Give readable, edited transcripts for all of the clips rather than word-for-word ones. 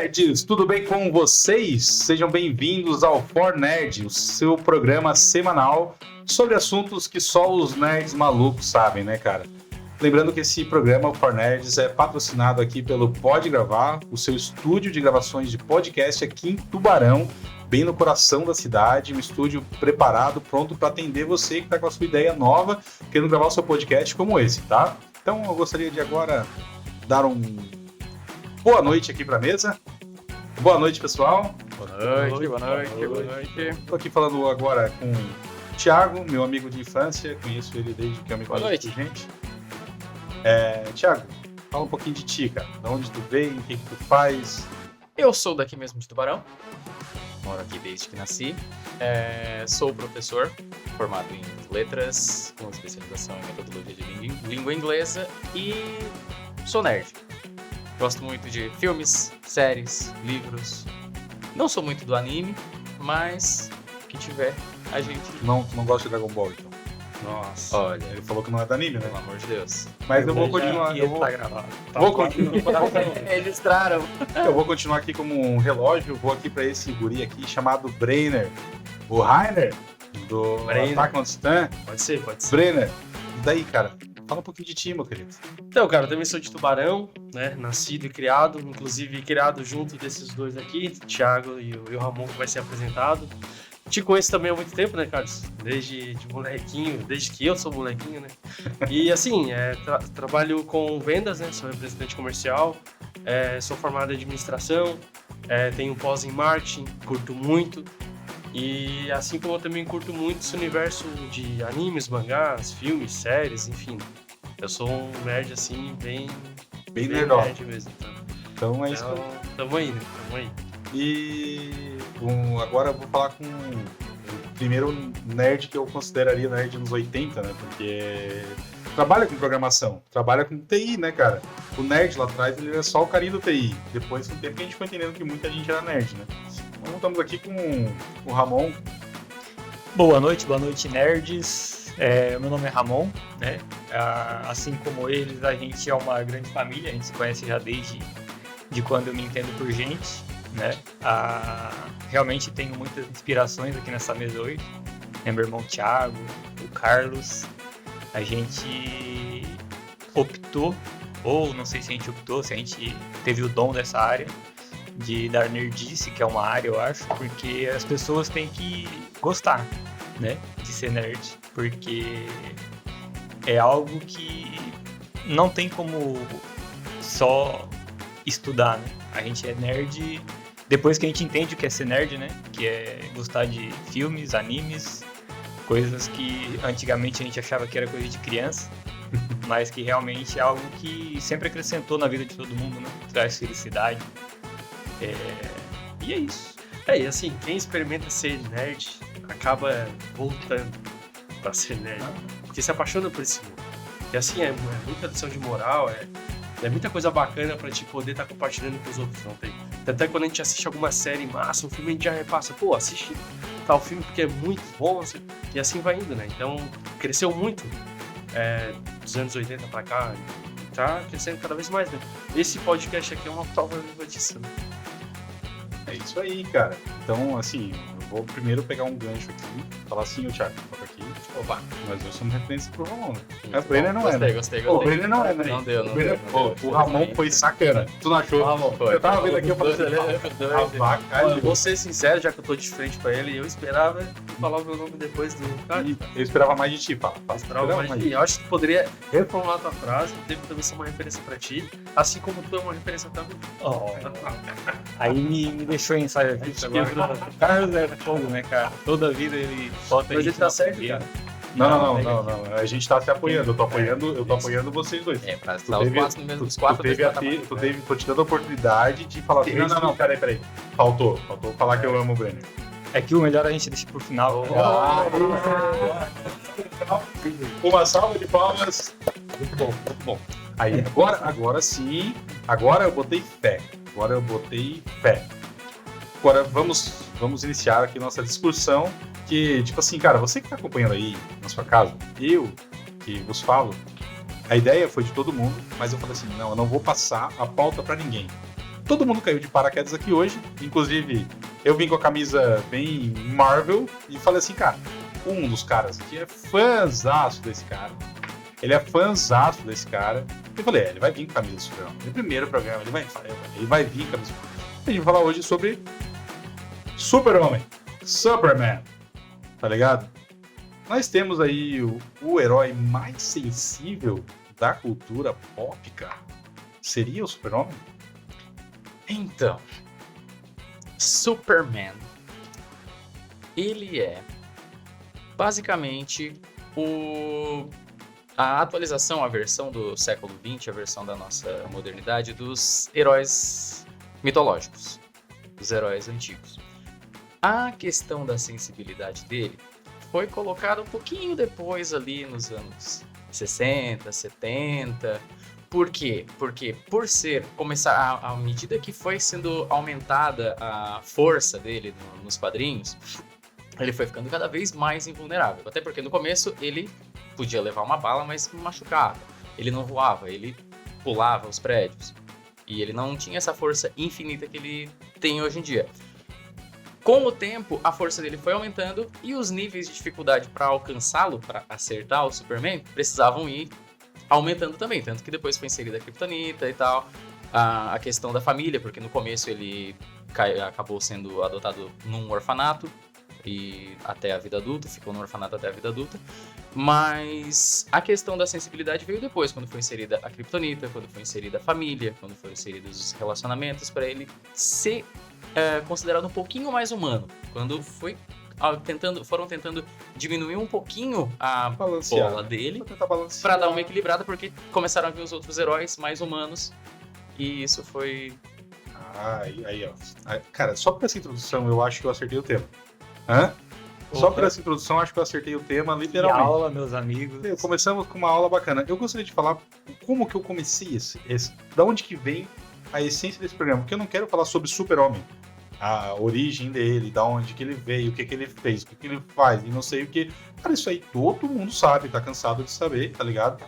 nerds, tudo bem com vocês? Sejam bem-vindos ao For Nerd, o seu programa semanal sobre assuntos que só os nerds malucos sabem, né, cara? Lembrando que esse programa, o For Nerds, é patrocinado aqui pelo Pode Gravar, o seu estúdio de gravações de podcast aqui em Tubarão, bem no coração da cidade, um estúdio preparado, pronto para atender você que está com a sua ideia nova, querendo gravar o seu podcast como esse, tá? Então eu gostaria de agora dar boa noite aqui para a mesa. Boa noite, pessoal. Boa noite. Estou aqui falando agora com o Thiago, meu amigo de infância, conheço ele desde que eu me conheço, gente. Thiago, fala um pouquinho de ti, cara. De onde tu veio, o que tu faz? Eu sou daqui mesmo de Tubarão, moro aqui desde que nasci. Sou professor, formado em letras, com especialização em metodologia de língua inglesa e sou nerd. Gosto muito de filmes, séries, livros. Não sou muito do anime, mas o que tiver, a gente... Tu não gosta de Dragon Ball, então? Nossa, Olha, ele falou que não é do anime, né? pelo amor de Deus. Mas eu vou continuar. Tá gravado. Vou continuar. Registraram. Eu vou continuar aqui como um relógio. Vou aqui pra esse guri aqui chamado Brenner. O Rainer, do Attack on Titan. Pode ser. Brenner, e daí, cara? Fala um pouquinho de ti, meu querido. Então, cara, eu também sou de Tubarão, né? Nascido e criado, inclusive criado junto desses dois aqui, o Thiago e o Ramon, que vai ser apresentado. Te conheço também há muito tempo, né, Carlos? Desde de molequinho, desde que eu sou molequinho, né? E assim, trabalho com vendas, né? Sou representante comercial, sou formado em administração, tenho pós em marketing, curto muito. E assim como eu também curto muito esse universo de animes, mangás, filmes, séries, enfim. Eu sou um nerd, assim, bem nerdola. nerd mesmo. Então é isso. Tamo aí, né? Tamo aí. E agora eu vou falar com o primeiro nerd que eu consideraria nerd nos 80, né? Porque trabalha com programação, trabalha com TI, né, cara? O nerd lá atrás, ele era só o carinho do TI. Depois, com o tempo, que a gente foi entendendo que muita gente era nerd, né? Então, estamos aqui com o Ramon. Boa noite, nerds. Meu nome é Ramon, né? Assim como eles, a gente é uma grande família, a gente se conhece já desde quando eu me entendo por gente, né? Realmente tenho muitas inspirações aqui nessa mesa hoje. Meu irmão Thiago, o Carlos. A gente optou, ou não sei se a gente optou, se a gente teve o dom dessa área de dar nerdice, que é uma área, eu acho, porque as pessoas têm que gostar, né, de ser nerd, porque é algo que não tem como só estudar, né? A gente é nerd depois que a gente entende o que é ser nerd, né, que é gostar de filmes, animes, coisas que antigamente a gente achava que era coisa de criança, mas que realmente é algo que sempre acrescentou na vida de todo mundo, né, traz felicidade. E é isso. E assim, quem experimenta ser nerd acaba voltando pra ser nerd, porque se apaixona por esse mundo. E assim, é muita lição de moral, é muita coisa bacana pra te poder estar compartilhando com os outros, não tem? Até quando a gente assiste alguma série massa, um filme, a gente já repassa, assiste tal filme porque é muito bom, e assim vai indo, né? Então, cresceu muito dos anos 80 pra cá, e tá crescendo cada vez mais, né? Esse podcast aqui é uma prova viva disso, né? É isso aí, cara. Então, assim, eu vou primeiro pegar um gancho aqui, falar assim, Thiago, toca aqui. Opa. Mas nós somos referência pro Ramon, né? O Brenner não é, né? Gostei. O Brenner não é, né? Não deu. O Ramon foi sacana. Tu não achou? Ramon foi. Eu tava vendo aqui, eu falei assim, Olha, vou ser sincero, já que eu tô de frente pra ele, eu esperava falar o meu nome depois do cara. Eu esperava mais de ti, fala. Eu esperava mais de ti. Eu acho que poderia reformular a tua frase, devo também ser uma referência pra ti, assim como tu é uma referência pra mim. Aí me deixou em saia justa agora. O Carlos é fogo, né, cara? Toda vida ele bota Mas ele tá certo, cara. Não. A gente tá se apoiando. Eu tô apoiando vocês dois. Pra estar os quatro Tô te dando a oportunidade de falar assim. Não, peraí. Faltou falar que eu amo o Brenner. É que o melhor a gente deixa pro final. Uma salva de palmas. Muito bom. Aí, agora sim. Agora eu botei fé. Agora vamos iniciar aqui nossa discussão. Que, tipo assim, cara, você que tá acompanhando aí na sua casa, eu que vos falo, a ideia foi de todo mundo, mas eu falei assim, não, eu não vou passar a pauta pra ninguém. Todo mundo caiu de paraquedas aqui hoje, inclusive eu vim com a camisa bem Marvel e falei assim, cara, um dos caras aqui é fãzaço desse cara. Ele é fãzaço desse cara. Eu falei, ele vai vir com a camisa do Super-Homem. No primeiro programa, ele vai vir com a camisa do Super-Homem. A gente vai falar hoje sobre Super-Homem, Superman, tá ligado? Nós temos aí o herói mais sensível da cultura pop, cara. Seria o Super-Homem? Então, Superman, ele é basicamente a atualização, a versão do século XX, a versão da nossa modernidade dos heróis mitológicos, dos heróis antigos. A questão da sensibilidade dele foi colocada um pouquinho depois ali nos anos 60, 70. Por quê? Porque por ser, começar, à medida que foi sendo aumentada a força dele nos quadrinhos, ele foi ficando cada vez mais invulnerável. Até porque no começo ele podia levar uma bala, mas machucava. Ele não voava, ele pulava os prédios. E ele não tinha essa força infinita que ele tem hoje em dia. Com o tempo, a força dele foi aumentando e os níveis de dificuldade para alcançá-lo, para acertar o Superman, precisavam ir aumentando também. Tanto que depois foi inserida a Kryptonita e tal. A questão da família, porque no começo ele acabou sendo adotado num orfanato e até a vida adulta, ficou no orfanato até a vida adulta. Mas a questão da sensibilidade veio depois, quando foi inserida a Kryptonita, quando foi inserida a família, quando foram inseridos os relacionamentos, para ele ser considerado um pouquinho mais humano. Quando foram tentando diminuir um pouquinho a bola dele para dar uma equilibrada, porque começaram a vir os outros heróis mais humanos e isso foi... Aí, ó. Cara, só por essa introdução eu acho que eu acertei o tema. Hã? Só por essa introdução acho que eu acertei o tema, literalmente. Que aula, meus amigos. Começamos com uma aula bacana. Eu gostaria de falar como que eu comecei da onde que vem a essência desse programa, porque eu não quero falar sobre Super-Homem, a origem dele, da onde que ele veio, o que que ele fez, o que que ele faz, e não sei o que. Cara, isso aí todo mundo sabe, tá cansado de saber, tá ligado?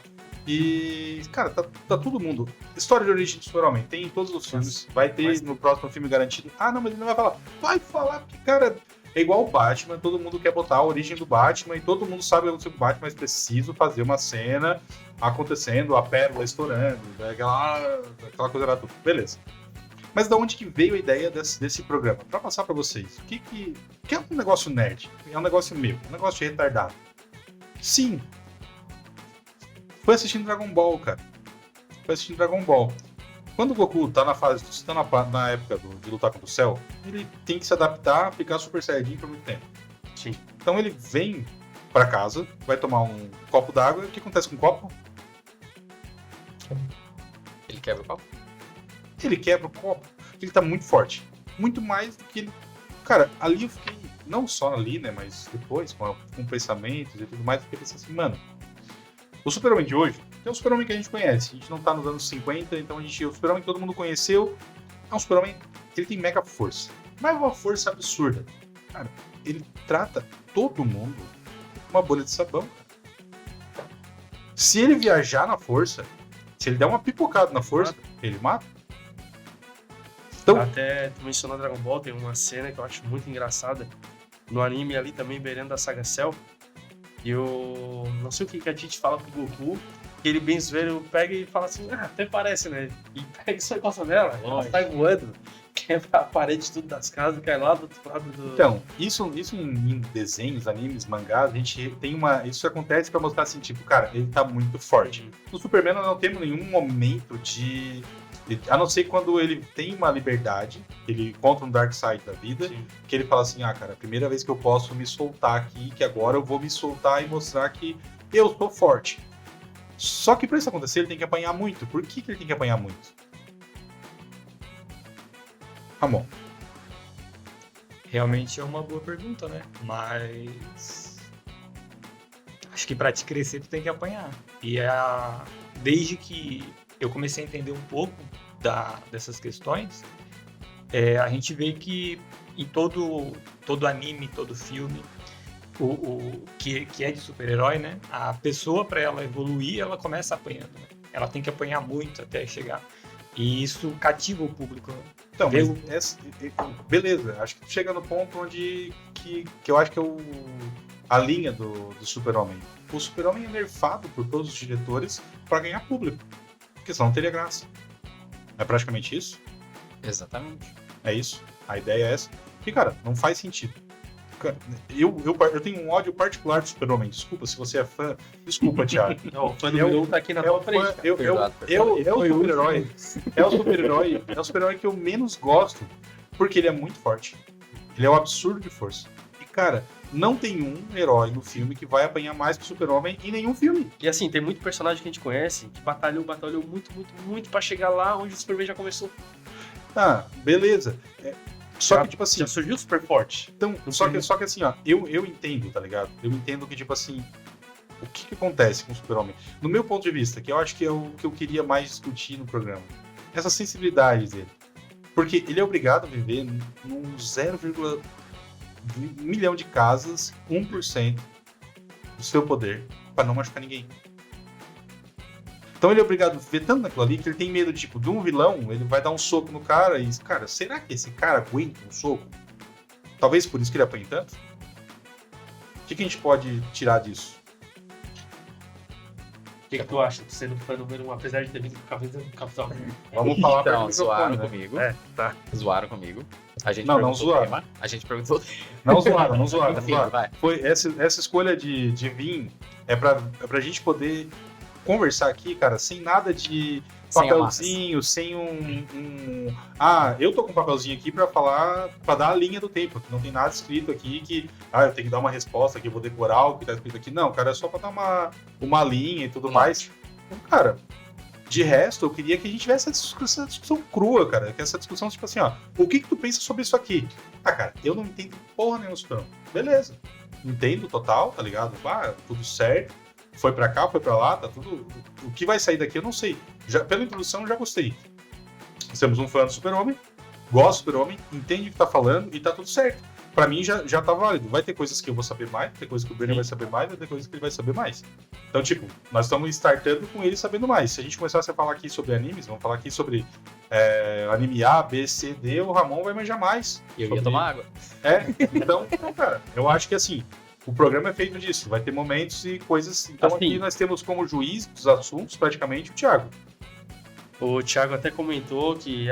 E, cara, tá todo mundo. História de origem do Super-Homem, tem em todos os filmes, vai ter no próximo filme garantido. Ah, não, mas ele não vai falar. Vai falar, porque, cara, é igual o Batman, todo mundo quer botar a origem do Batman e todo mundo sabe o Batman, mas preciso fazer uma cena acontecendo, a pérola estourando, aquela coisa lá, beleza. Mas da onde que veio a ideia desse programa? Pra passar pra vocês, que é um negócio nerd, é um negócio meu, um negócio retardado. Sim. Foi assistindo Dragon Ball, cara. Foi assistindo Dragon Ball. Quando o Goku tá na época de lutar contra o Cell, ele tem que se adaptar, ficar Super Saiyajin por muito tempo. Sim. Então ele vem pra casa, vai tomar um copo d'água, e o que acontece com o copo? Ele quebra o copo? Ele quebra o copo, porque ele tá muito forte. Muito mais do que ele... Cara, ali eu fiquei, não só ali, né, mas depois, com pensamentos e tudo mais, eu fiquei pensando assim, mano, o Super-Homem de hoje é o Super-Homem que a gente conhece. A gente não tá nos anos 50, então o Super-Homem que todo mundo conheceu é um Super-Homem que ele tem mega força. Mas uma força absurda. Cara, ele trata todo mundo com uma bolha de sabão. Cara. Se ele viajar na força, se ele der uma pipocada na força, ele mata. Então, até tu mencionou Dragon Ball, tem uma cena que eu acho muito engraçada no anime ali também, beirando a saga Cell. E eu não sei o que a Tite fala pro Goku, que ele bem zoeiro pega e fala assim, até parece, né? E pega e só encosta nela, ela sai voando, quebra a parede tudo das casas, cai lá do outro lado do... Então, isso em desenhos, animes, mangás, a gente tem isso acontece pra mostrar assim, tipo, cara, ele tá muito forte. No Superman nós não temos nenhum momento de... A não ser quando ele tem uma liberdade, ele encontra um dark side da vida, sim, que ele fala assim, cara, a primeira vez que eu posso me soltar aqui, que agora eu vou me soltar e mostrar que eu sou forte. Só que pra isso acontecer, ele tem que apanhar muito. Por que ele tem que apanhar muito? Ramon. Realmente é uma boa pergunta, né? Mas... acho que pra te crescer, tu tem que apanhar. E desde que eu comecei a entender um pouco dessas questões, a gente vê que em todo anime, todo filme, o que é de super-herói, né? A pessoa, para ela evoluir, ela começa apanhando, né? Ela tem que apanhar muito até chegar. E isso cativa o público. Então, mas Eu- beleza, acho que chega no ponto onde que eu acho que é a linha do Super-Homem. O Super-Homem é nerfado por todos os diretores para ganhar público, porque senão não teria graça. É praticamente isso? Exatamente. É isso? A ideia é essa? E, cara, não faz sentido. Cara, eu tenho um ódio particular do Super-Homem. Desculpa, se você é fã. Desculpa, Thiago. O fã número 1 tá aqui na tua frente. cara. Perdoado. É o super-herói. É o super-herói que eu menos gosto, porque ele é muito forte. Ele é um absurdo de força. E, cara, não tem um herói no filme que vai apanhar mais que o Super-Homem em nenhum filme. E assim, tem muito personagem que a gente conhece que batalhou muito pra chegar lá onde o Superman já começou. Ah, beleza. Só que, tipo assim, Já surgiu super forte. então, só que assim, ó, eu entendo, tá ligado? Eu entendo que, tipo assim, o que acontece com o Super-Homem? No meu ponto de vista, que eu acho que é o que eu queria mais discutir no programa, essa sensibilidade dele. Porque ele é obrigado a viver num 0,1 milhão de casas, 1% do seu poder, pra não machucar ninguém. Então ele é obrigado a viver tanto naquilo ali que ele tem medo, tipo, de um vilão, ele vai dar um soco no cara e, cara, será que esse cara aguenta um soco? Talvez por isso que ele apanhe tanto? O que a gente pode tirar disso? O que tu acha? Sendo fã número 1, apesar de ter vindo com a cabeça do Capitão. Vamos falar Então, pra zoaram microfone, né? comigo. É, tá. Zoaram comigo. A gente Não perguntou zoaram. o tema. A gente perguntou. Não zoaram, não zoaram. Não Enfim, zoaram. vai. Foi essa escolha de vir é pra gente poder conversar aqui, cara, sem nada de Sem papelzinho, sem eu tô com um papelzinho aqui pra falar, pra dar a linha do tempo, que não tem nada escrito aqui que, eu tenho que dar uma resposta, que eu vou decorar o que tá escrito aqui. Não, cara, é só pra dar uma linha e tudo mais. Então, cara, de resto, eu queria que a gente tivesse essa discussão crua, cara, que essa discussão, tipo assim, ó, o que tu pensa sobre isso aqui? Ah, cara, eu não entendo porra nenhuma sobre. Beleza, entendo total, tá ligado? Tudo certo. Foi pra cá, foi pra lá, tá tudo. O que vai sair daqui eu não sei. Pela introdução eu já gostei. Nós temos um fã do Super-Homem, gosta do Super-Homem, entende o que tá falando e tá tudo certo. Pra mim já tá válido. Vai ter coisas que eu vou saber mais, vai ter coisas que o Brenner vai saber mais, vai ter coisas que ele vai saber mais. Então, tipo, nós estamos startando com ele sabendo mais. Se a gente começasse a falar aqui sobre animes, vamos falar aqui sobre anime A, B, C, D, o Ramon vai manjar mais. Eu sobre- ia tomar água. Então, cara, eu acho que assim, o programa é feito disso, vai ter momentos e coisas. Então Assim. aqui nós temos como juiz dos assuntos praticamente o Thiago. O Thiago até comentou que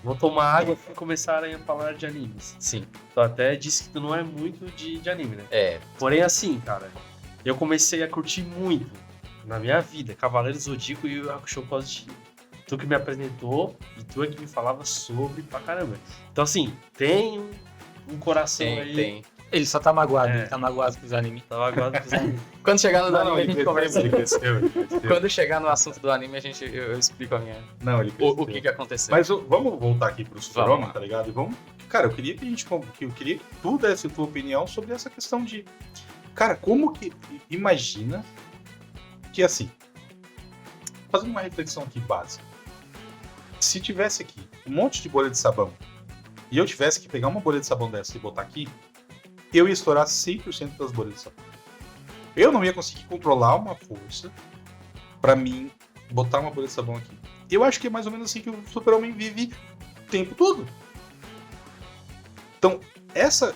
vou tomar água pra começarem a falar de animes. Sim. Tu até disse que tu não é muito de anime, né? É. Porém, assim, cara, eu comecei a curtir muito na minha vida Cavaleiros do Zodíaco e o Hakusho positivo. Tu que me apresentou e tu é que me falava sobre pra caramba. Então, assim, tem um coração aí. Tem. Ele só tá magoado, É. ele tá magoado com os animes. Tava agora com os animes. Quando chegar no Não, anime, a ele gente conversa. ele cresceu. Quando chegar no assunto do anime, eu explico Não, ele cresceu. o que aconteceu. Mas vamos voltar aqui pro Super-Homem, Vamos lá. tá ligado? E vamos. Cara, eu queria que tu desse a tua opinião sobre essa questão de. Cara, como que. Imagina que assim. Fazendo uma reflexão aqui básica. Se tivesse aqui um monte de bolha de sabão e eu tivesse que pegar uma bolha de sabão dessa e botar aqui, eu ia estourar 100% das bolhas de sabão. Eu não ia conseguir controlar uma força pra mim botar uma bolha de sabão aqui. Eu acho que é mais ou menos assim que o Super-Homem vive o tempo todo. Então, essa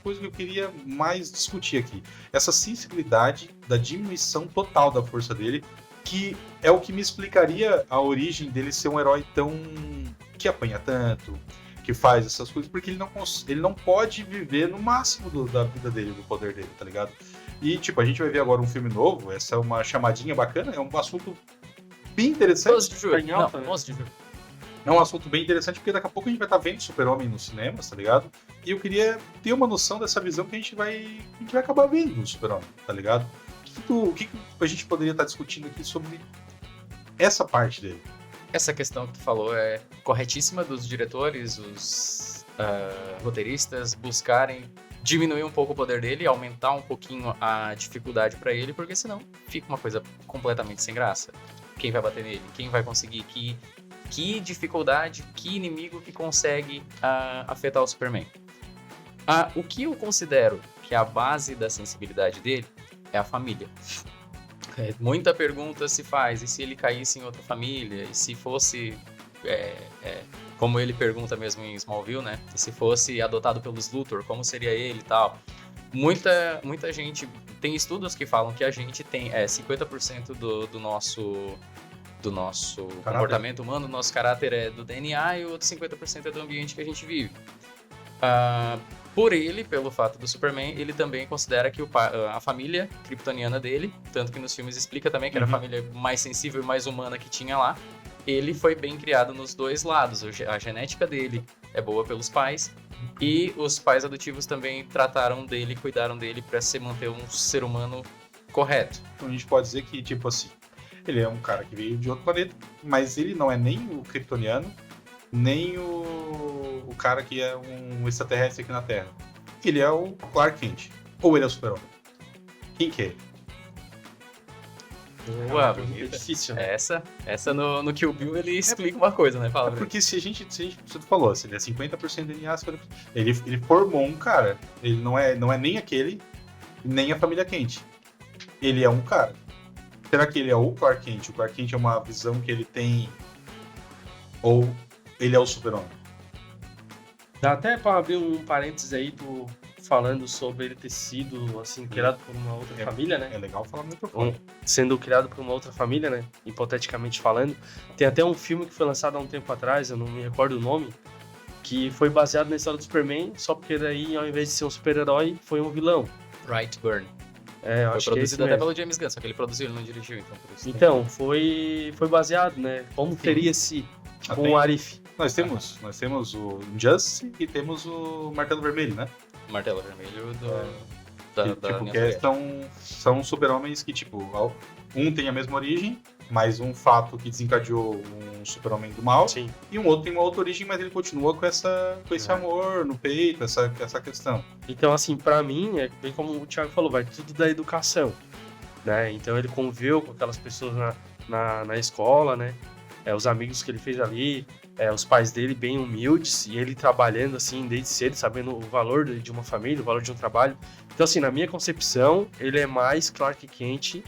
coisa que eu queria mais discutir aqui. Essa sensibilidade da diminuição total da força dele, que é o que me explicaria a origem dele ser um herói tão... que apanha tanto, que faz essas coisas, porque ele não pode viver no máximo da vida dele, do poder dele, tá ligado? E, tipo, a gente vai ver agora um filme novo, essa é uma chamadinha bacana, é um assunto bem interessante. 12 de julho. Tá em alta, Não, né? 11 de julho. É um assunto bem interessante, porque daqui a pouco a gente vai estar vendo Super-Homem nos cinemas, tá ligado? E eu queria ter uma noção dessa visão que a gente vai acabar vendo no Super-Homem, tá ligado? O que a gente poderia estar discutindo aqui sobre essa parte dele? Essa questão que tu falou é corretíssima dos diretores, os roteiristas buscarem diminuir um pouco o poder dele, aumentar um pouquinho a dificuldade pra ele, porque senão fica uma coisa completamente sem graça. Quem vai bater nele? Quem vai conseguir? Que dificuldade, que inimigo que consegue afetar o Superman? O que eu considero que é a base da sensibilidade dele é a família. Muita pergunta se faz, e se ele caísse em outra família, e se fosse, como ele pergunta mesmo em Smallville, né? E se fosse adotado pelos Luthor, como seria ele e tal? Muita gente, tem estudos que falam que a gente tem 50% do nosso comportamento humano, do nosso caráter é do DNA, e o outro 50% é do ambiente que a gente vive. Pelo fato do Superman, ele também considera que a família kryptoniana dele, tanto que nos filmes explica também que era a família mais sensível e mais humana que tinha lá, ele foi bem criado nos dois lados. A genética dele é boa pelos pais, e os pais adotivos também trataram dele, cuidaram dele para se manter um ser humano correto. Então a gente pode dizer que, tipo assim, ele é um cara que veio de outro planeta, mas ele não é nem o kryptoniano, nem o cara que é um extraterrestre aqui na Terra. Ele é o Clark Kent. Ou ele é o Super-Homem? Quem que é ele? Boa, É difícil, né? Essa no Kill Bill ele explica uma coisa, né? Fala, Porque se você falou, se ele é 50% DNA, 50%, ele formou um cara. Ele não é nem aquele, nem a família Kent. Ele é um cara. Será que ele é o Clark Kent? O Clark Kent é uma visão que ele tem, ou ele é o Super-Homem? Dá até pra abrir um parênteses aí, tu falando sobre ele ter sido, assim, criado por uma outra família, né? É legal falar no microfone. Sendo criado por uma outra família, né? Hipoteticamente falando. Tem até um filme que foi lançado há um tempo atrás, eu não me recordo o nome, que foi baseado na história do Superman, só porque daí, ao invés de ser um super-herói, foi um vilão. Brightburn. Eu Foi acho que é esse produzido até mesmo. pelo James Gunn, só que ele produziu, ele não dirigiu, então por isso. Então, foi baseado, né? Como teria se tipo, Tem. um Arif. Nós temos o Injustice e temos o Martelo Vermelho, né? O Martelo Vermelho Que, tipo, que são super-homens que, tipo, um tem a mesma origem, mas um fato que desencadeou um super-homem do mal, Sim. e um outro tem uma outra origem, mas ele continua com esse amor no peito, essa questão. Então, assim, pra mim, é bem como o Thiago falou, vai tudo da educação, né? Então ele conviveu com aquelas pessoas na escola, né? Os amigos que ele fez ali, os pais dele bem humildes, e ele trabalhando, assim, desde cedo, sabendo o valor de uma família, o valor de um trabalho. Então, assim, na minha concepção, ele é mais Clark Kent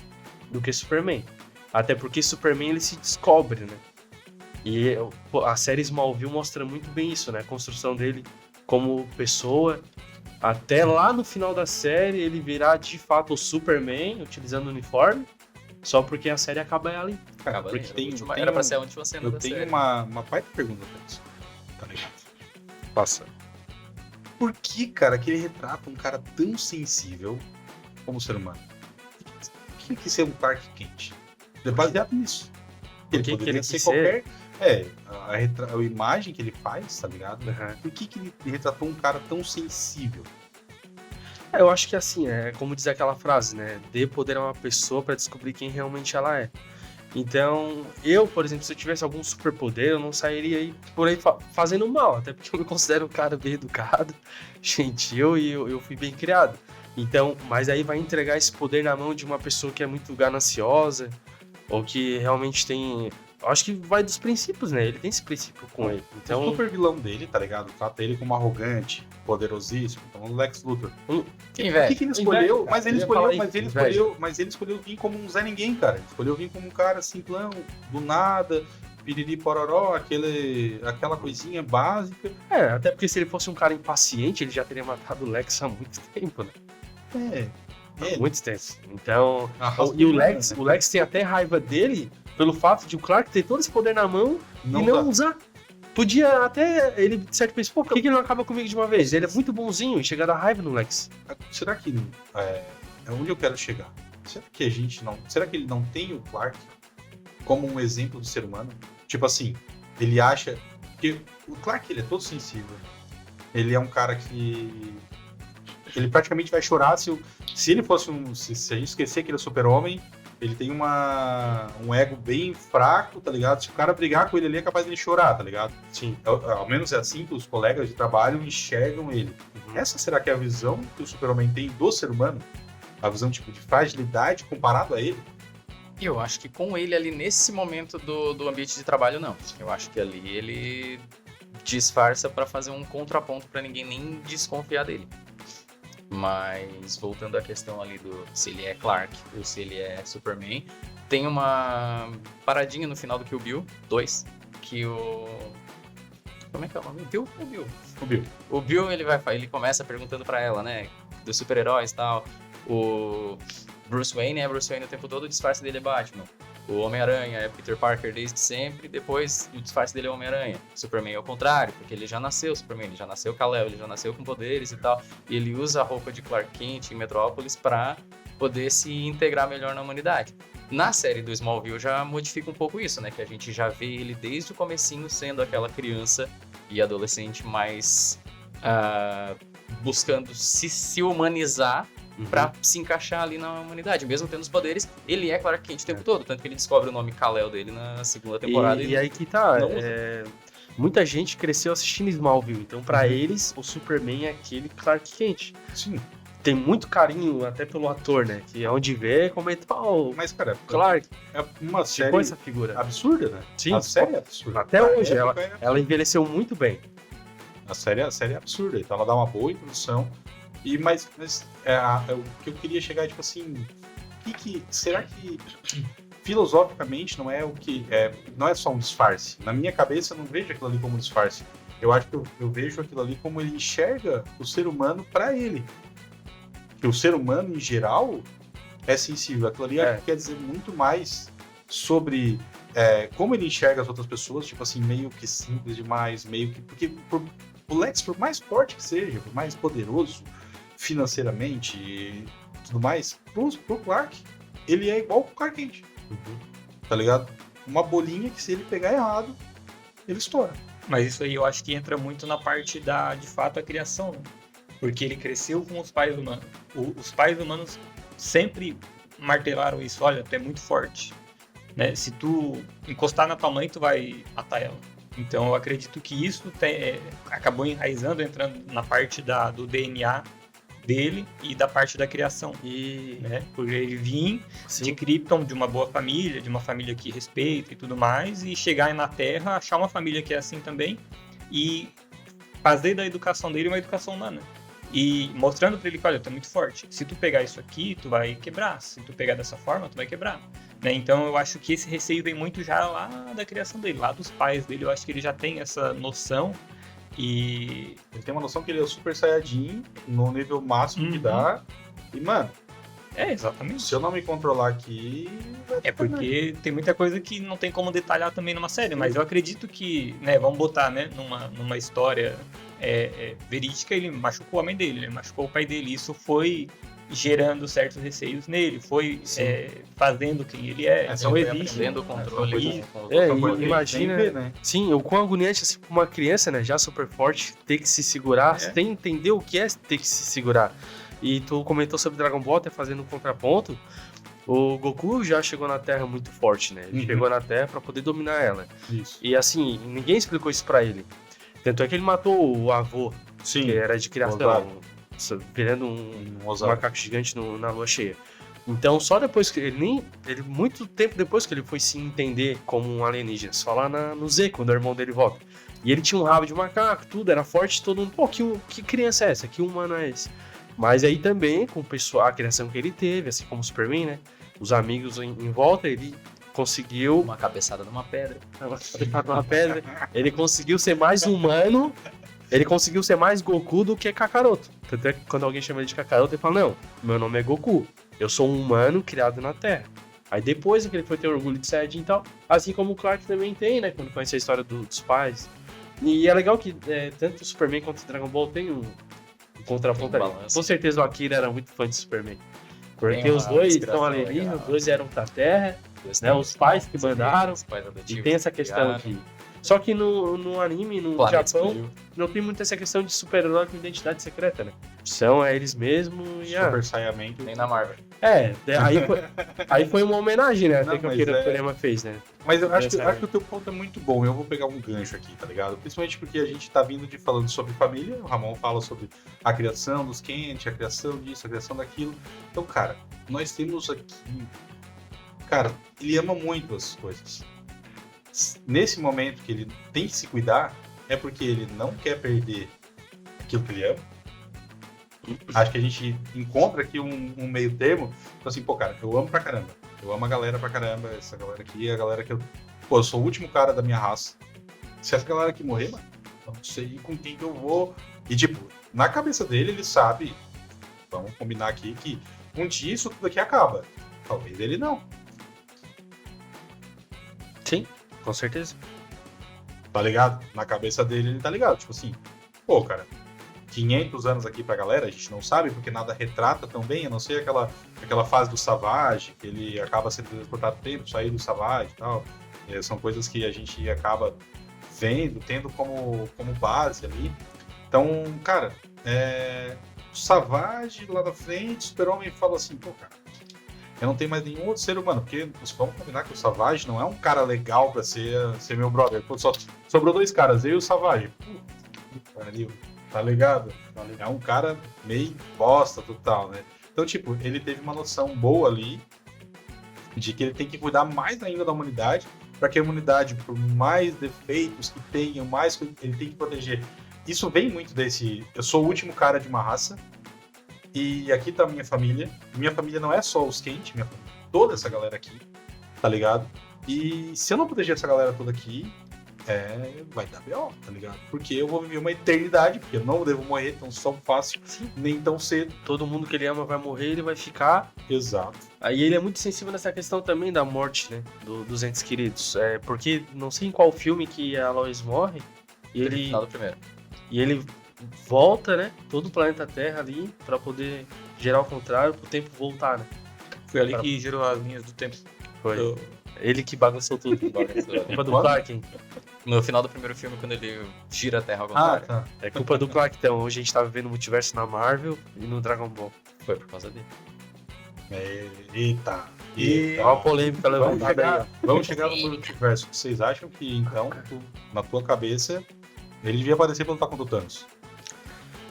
do que Superman. Até porque Superman, ele se descobre, né? E a série Smallville mostra muito bem isso, né? A construção dele como pessoa, até lá no final da série ele virar de fato o Superman, utilizando o uniforme, só porque a série acaba ali. Acaba Porque ali, era pra ser a última cena Eu da tenho série. uma baita pergunta pra isso, tá ligado? Passa. Por que, cara, que ele retrata um cara tão sensível como ser humano? Por que ele quis ser um Clark Kent? É baseado nisso. Ele que poderia ele ser quis qualquer... a imagem que ele faz, tá ligado? Por que ele retratou um cara tão sensível? Eu acho que assim, é como diz aquela frase, né? Dê poder a uma pessoa pra descobrir quem realmente ela é. Então, eu, por exemplo, se eu tivesse algum superpoder, eu não sairia aí por aí fazendo mal, até porque eu me considero um cara bem educado, gentil e eu fui bem criado. Então, mas aí vai entregar esse poder na mão de uma pessoa que é muito gananciosa ou que realmente tem... Eu acho que vai dos princípios, né? Ele tem esse princípio com ele. Então, O super vilão dele, tá ligado? Trata ele como arrogante, poderosíssimo. Então, o Lex Luthor. Que Por inveja. que ele escolheu? Inveja, Mas ele eu ia escolheu, falar mas isso, ele inveja. escolheu, mas ele escolheu vir como um Zé Ninguém, cara. Ele escolheu vir como um cara simplão, do nada, piriri pororó, aquela coisinha básica. até porque se ele fosse um cara impaciente, ele já teria matado o Lex há muito tempo, né? Há muito tempo. Então, e o Lex tem até raiva dele pelo fato de o Clark ter todo esse poder na mão e não usar. Podia até, ele de certo pensa, pô, por que ele não acaba comigo de uma vez? Ele é muito bonzinho e chega a dar raiva no Lex. Será que é onde eu quero chegar? Será que ele não tem o Clark como um exemplo de ser humano? Tipo assim, ele acha que o Clark, ele é todo sensível. Ele é um cara que ele praticamente vai chorar se ele fosse se a gente esquecer que ele é super-homem. Ele tem um ego bem fraco, tá ligado? Se o cara brigar com ele ali, é capaz de ele chorar, tá ligado? Sim. Ao menos é assim que os colegas de trabalho enxergam ele. Essa será que é a visão que o super-homem tem do ser humano? A visão, tipo, de fragilidade comparado a ele? Eu acho que com ele ali nesse momento do ambiente de trabalho, não. Eu acho que ali ele disfarça pra fazer um contraponto pra ninguém nem desconfiar dele. Mas voltando à questão ali do se ele é Clark ou se ele é Superman, tem uma paradinha no final do Kill Bill 2, que o... Como é que é o nome? Bill? O Bill. O Bill. O Bill, ele começa perguntando pra ela, né, dos super-heróis e tal. O Bruce Wayne é Bruce Wayne o tempo todo, o disfarce dele é Batman. O Homem-Aranha é Peter Parker desde sempre, depois o disfarce dele é Homem-Aranha. Superman é o contrário, porque ele já nasceu Superman, ele já nasceu Kal-El, ele já nasceu com poderes e tal. E ele usa a roupa de Clark Kent em Metrópolis pra poder se integrar melhor na humanidade. Na série do Smallville já modifica um pouco isso, né? Que a gente já vê ele desde o comecinho sendo aquela criança e adolescente mais buscando se humanizar pra se encaixar ali na humanidade. Mesmo tendo os poderes, ele é Clark Kent o tempo todo. Tanto que ele descobre o nome Kal-El dele na segunda temporada. E aí que tá, não usa. muita gente cresceu assistindo Smallville, então pra eles o Superman é aquele Clark Kent. Sim. Tem muito carinho até pelo ator, né? Que é onde vê, comenta, Mas, cara, Clark, é uma série ficou essa figura. absurda, né? Sim. A série é absurda. Até Na hoje, época, ela envelheceu muito bem. A série é absurda, então ela dá uma boa introdução. Mas o que eu queria chegar é tipo assim, será que filosoficamente não é não é só um disfarce? Na minha cabeça eu não vejo aquilo ali como um disfarce. Eu acho que eu vejo aquilo ali como ele enxerga o ser humano para ele. Que o ser humano em geral é sensível. Aquilo ali quer dizer muito mais sobre como ele enxerga as outras pessoas, tipo assim, meio que simples demais, meio que porque o Lex, por mais forte que seja, por mais poderoso financeiramente e tudo mais, pro Clark, ele é igual pro Clark Kent. Tá ligado? Uma bolinha que se ele pegar errado, ele estoura. Mas isso aí eu acho que entra muito na parte de fato, a criação, né? Porque ele cresceu com os pais humanos. Os pais humanos sempre martelaram isso. Olha, tu é muito forte, né? Se tu encostar na tua mãe, tu vai matar ela. Então eu acredito que isso acabou enraizando, entrando na parte do DNA dele e da parte da criação. Né? Porque ele vinha de Krypton, de uma boa família, de uma família que respeita e tudo mais, e chegar na Terra, achar uma família que é assim também, e fazer da educação dele uma educação humana. E mostrando pra ele que, olha, tu é muito forte. Se tu pegar isso aqui, tu vai quebrar. Se tu pegar dessa forma, tu vai quebrar. Né? Então eu acho que esse receio vem muito já lá da criação dele, lá dos pais dele. Eu acho que ele já tem essa noção. E ele tem uma noção que ele é super saiyajin no nível máximo que dá. E, mano, exatamente. Se eu não me controlar aqui... porque tem muita coisa que não tem como detalhar também numa série, mas eu acredito que, né, vamos botar, né, numa história verídica, ele machucou a mãe dele, ele machucou o pai dele, isso foi gerando certos receios nele, foi fazendo quem ele é. Então existe. Aprendendo o controle. Imagina, né? Sim, o quão agoniante, assim, uma criança, né, já super forte, ter que se segurar, sem entender o que é ter que se segurar. E tu comentou sobre Dragon Ball, até fazendo um contraponto. O Goku já chegou na Terra muito forte, né? Ele chegou na Terra pra poder dominar ela. Isso. E assim, ninguém explicou isso pra ele. Tanto é que ele matou o avô, que era de criação, virando um macaco gigante na lua cheia. Então, só depois que ele muito tempo depois que ele foi se entender como um alienígena, só lá no Z, quando o irmão dele volta. E ele tinha um rabo de macaco, tudo, era forte, todo mundo, pô, que criança é essa? Que humano é esse? Mas aí também, com a criação que ele teve, assim como o Superman, né? Os amigos em volta, ele conseguiu... Uma cabeçada numa pedra. Ele conseguiu ser mais humano, ele conseguiu ser mais Goku do que Kakaroto. Tanto é que quando alguém chama ele de Kakaroto, ele fala, não, meu nome é Goku, eu sou um humano criado na Terra. Aí depois é que ele foi ter orgulho de Saiyajin e tal, assim como o Clark também tem, né? Quando conhece a história dos pais. E é legal que tanto o Superman quanto o Dragon Ball tem um contraponto ali. Com certeza o Akira era muito fã de Superman. Porque os dois estão alienígenas, os dois eram pra Terra, né? Os pais que mandaram. E tem essa questão aqui. Só que no anime, no Japão, não tem muito essa questão de super-herói com identidade secreta, né? São eles mesmos e Super Saiyaman. Nem na Marvel. Aí foi uma homenagem, né? Não, até que o Akira Toriyama fez, né? Mas eu acho que o teu ponto é muito bom. Eu vou pegar um gancho aqui, tá ligado? Principalmente porque a gente tá vindo falando sobre família. O Ramon fala sobre a criação dos Kent, a criação disso, a criação daquilo. Então, cara, nós temos aqui... Cara, ele ama muito as coisas. Nesse momento que ele tem que se cuidar, é porque ele não quer perder aquilo que ele ama. Acho que a gente encontra aqui um meio termo. Então, assim, pô, cara, eu amo pra caramba. Eu amo a galera pra caramba. Essa galera aqui é a galera que eu. Pô, eu sou o último cara da minha raça. Se essa galera aqui morrer, mano, eu não sei com quem que eu vou. E, tipo, na cabeça dele, ele sabe. Vamos combinar aqui que um dia isso tudo aqui acaba. Talvez ele não. Sim, com certeza. Tá ligado? Na cabeça dele, ele tá ligado. Tipo assim, pô, cara, 500 anos aqui pra galera, a gente não sabe, porque nada retrata tão bem, a não ser aquela fase do Savage, que ele acaba sendo transportado tempo, sair do Savage e tal. São coisas que a gente acaba vendo, tendo como base ali. Então, cara, o Savage lá na frente, o Super-Homem fala assim, pô, cara, eu não tenho mais nenhum outro ser humano, porque vamos combinar que o Savage não é um cara legal pra ser meu brother. Pô, só sobrou 2 caras, eu e o Savage. Pariu, tá ligado? É um cara meio bosta total, né? Então, tipo, ele teve uma noção boa ali de que ele tem que cuidar mais ainda da humanidade, para que a humanidade, por mais defeitos que tenha, mais ele tem que proteger. Isso vem muito desse... Eu sou o último cara de uma raça, e aqui tá a minha família. Minha família não é só os Kent, toda essa galera aqui, tá ligado? E se eu não proteger essa galera toda aqui, vai dar B.O., tá ligado? Porque eu vou viver uma eternidade, porque eu não devo morrer tão fácil, nem tão cedo. Todo mundo que ele ama vai morrer, ele vai ficar. Exato. Aí ele é muito sensível nessa questão também da morte, né? Dos entes queridos. Porque não sei em qual filme que a Lois morre, e ele... Final do primeiro. E ele volta, né? Todo o planeta Terra ali, pra poder gerar o contrário, pro tempo voltar, né? Foi ali que gerou as linhas do tempo. Foi. Ele que bagunçou tudo. Culpa do Clark, hein? No final do primeiro filme, quando ele gira a Terra ao Ah, contrário. tá. É culpa do Clark, então. Hoje a gente tá vivendo o multiverso na Marvel e no Dragon Ball. Foi por causa dele. Eita. Olha a polêmica levantada aí. Vamos chegar no multiverso. Vocês acham que, então, na tua cabeça, ele devia aparecer pra lutar contra o Thanos?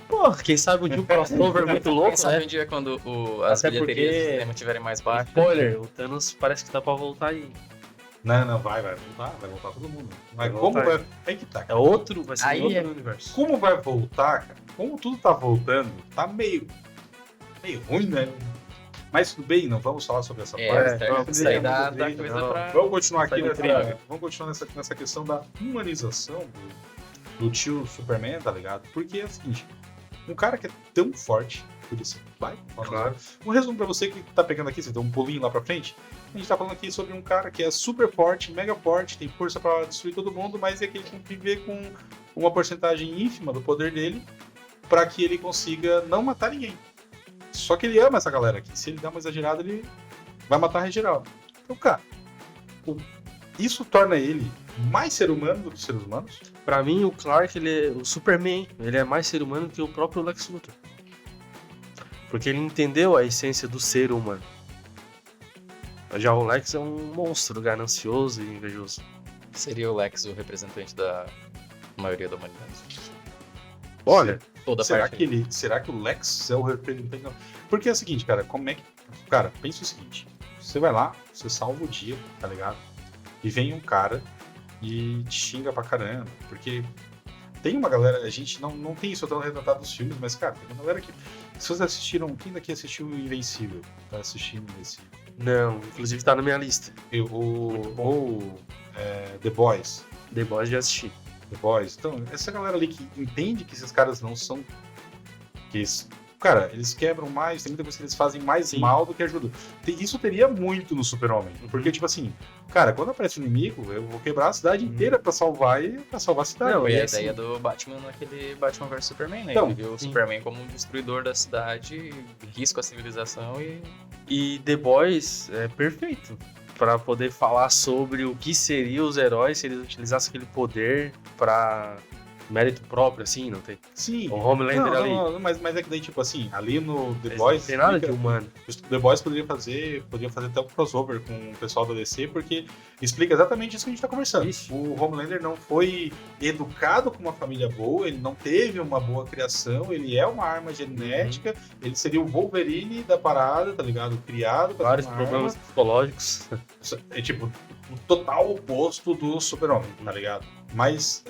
Pô, quem sabe um dia um crossover muito louco, Quem sabe né? um dia quando as Até bilheterias porque- do cinema estiverem mais baixas. Spoiler, o Thanos parece que tá pra voltar aí. Não, vai voltar todo mundo. Mas Vai como voltar. vai... Aí que tá. É outro, vai ser Aí outro é- universo. Como vai voltar, cara? Como tudo tá voltando, tá meio ruim, né? Mas tudo bem, não vamos falar sobre essa parte. Isso aí dá coisa não. pra... Vamos continuar aqui Sai do triângulo. vamos continuar nessa questão da humanização do tio Superman, tá ligado? Porque é o seguinte, um cara que é tão forte, por isso, vai, Claro. Um resumo pra você que tá pegando aqui, você deu um pulinho lá pra frente, a gente tá falando aqui sobre um cara que é super forte, mega forte, tem força pra destruir todo mundo, mas é que ele tem que viver com uma porcentagem ínfima do poder dele pra que ele consiga não matar ninguém. Só que ele ama essa galera aqui. Se ele dá uma exagerada, ele vai matar a geral. Então, cara, isso torna ele mais ser humano do que seres humanos? Pra mim, o Clark, ele é o Superman. Ele é mais ser humano que o próprio Lex Luthor. Porque ele entendeu a essência do ser humano. Já o Lex é um monstro ganancioso e invejoso. Seria o Lex o representante da maioria da humanidade. Olha, Toda Será parte. que o Lex é o representante? Porque é o seguinte, cara, como é que... Cara, pensa o seguinte. Você vai lá, você salva o dia, tá ligado? E vem um cara e te xinga pra caramba. Porque tem uma galera... A gente não tem isso tão retratado nos filmes, mas, cara, tem uma galera que... Se vocês assistiram... Quem daqui assistiu Invencível? Tá assistindo esse... não, inclusive tá na minha lista. The Boys. The Boys já assisti. The Boys. Então, essa galera ali que entende que esses caras não são... Cara, eles quebram mais, tem muita coisa que eles fazem mais Sim. mal do que ajuda. Isso teria muito no Super-Homem. Porque, tipo assim, cara, quando aparece um inimigo, eu vou quebrar a cidade inteira pra salvar a cidade. Não, Foi e a assim- ideia do Batman naquele Batman vs Superman, né? Então, Ele viu o sim. Superman como um destruidor da cidade, risco à civilização e... E The Boys é perfeito pra poder falar sobre o que seriam os heróis se eles utilizassem aquele poder pra mérito próprio, assim, não tem? Sim. O Homelander ali. Não, mas é que daí, tipo assim, ali no The Eles Boys... não tem nada de fica- humano. Os The Boys poderiam fazer até um crossover com o pessoal da DC, porque explica exatamente isso que a gente tá conversando. Isso. O Homelander não foi educado com uma família boa, ele não teve uma boa criação, ele é uma arma genética, ele seria o Wolverine da parada, tá ligado? Criado pra Vários ter uma problemas psicológicos. arma. É tipo, o total oposto do Super-Homem, tá ligado? Mas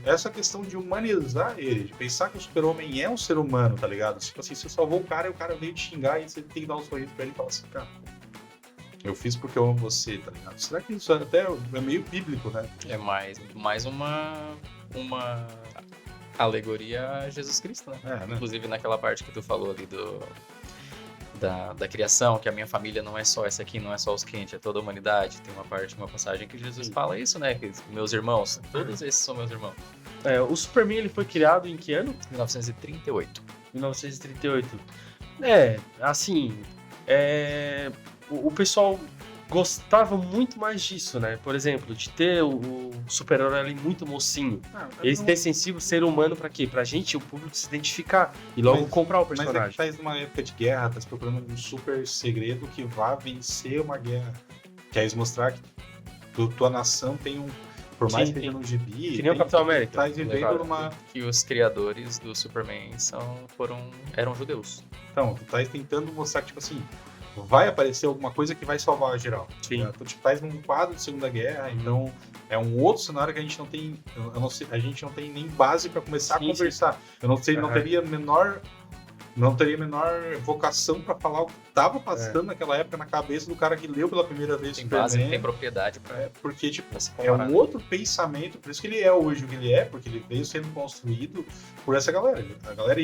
essa questão de humanizar ele, de pensar que o super-homem é um ser humano, tá ligado? Tipo assim, você salvou o cara e o cara veio te xingar e você tem que dar um sorriso pra ele e falar assim, cara, eu fiz porque eu amo você, tá ligado? Será que isso até é meio bíblico, né? É mais uma alegoria a Jesus Cristo, né? Né? Inclusive naquela parte que tu falou ali da criação, que a minha família não é só essa aqui, não é só os quentes, é toda a humanidade. Tem uma passagem que Jesus fala isso, né? Que meus irmãos, todos esses são meus irmãos. O Superman ele foi criado em que ano? 1938. 1938. Assim, o pessoal gostava muito mais disso, né? Por exemplo, de ter o super-herói ali muito mocinho. Ele ter sensível ser humano pra quê? Pra gente, o público, se identificar e logo comprar o Mas personagem. tá numa época de guerra, tá procurando um super segredo que vá vencer uma guerra. Quer mostrar que tua nação tem um... Por mais Sim, que esteja no gibi... Que nem o Capitão América. Tá vivendo Legal, numa... que os criadores do Superman eram judeus. Então, tu tá tentando mostrar que, tipo assim, vai aparecer alguma coisa que vai salvar a geral. Sim. Tu tipo, faz num quadro de Segunda Guerra, então é um outro cenário que a gente não tem. Eu não sei, a gente não tem nem base pra começar a conversar. Eu não sei, não teria menor vocação pra falar o que tava passando naquela época na cabeça do cara que leu pela primeira vez Tem Superman. base, tem propriedade pra Porque, tipo, se é comparar. um outro pensamento, por isso que ele é hoje o que ele é, porque ele veio sendo construído por essa galera. A galera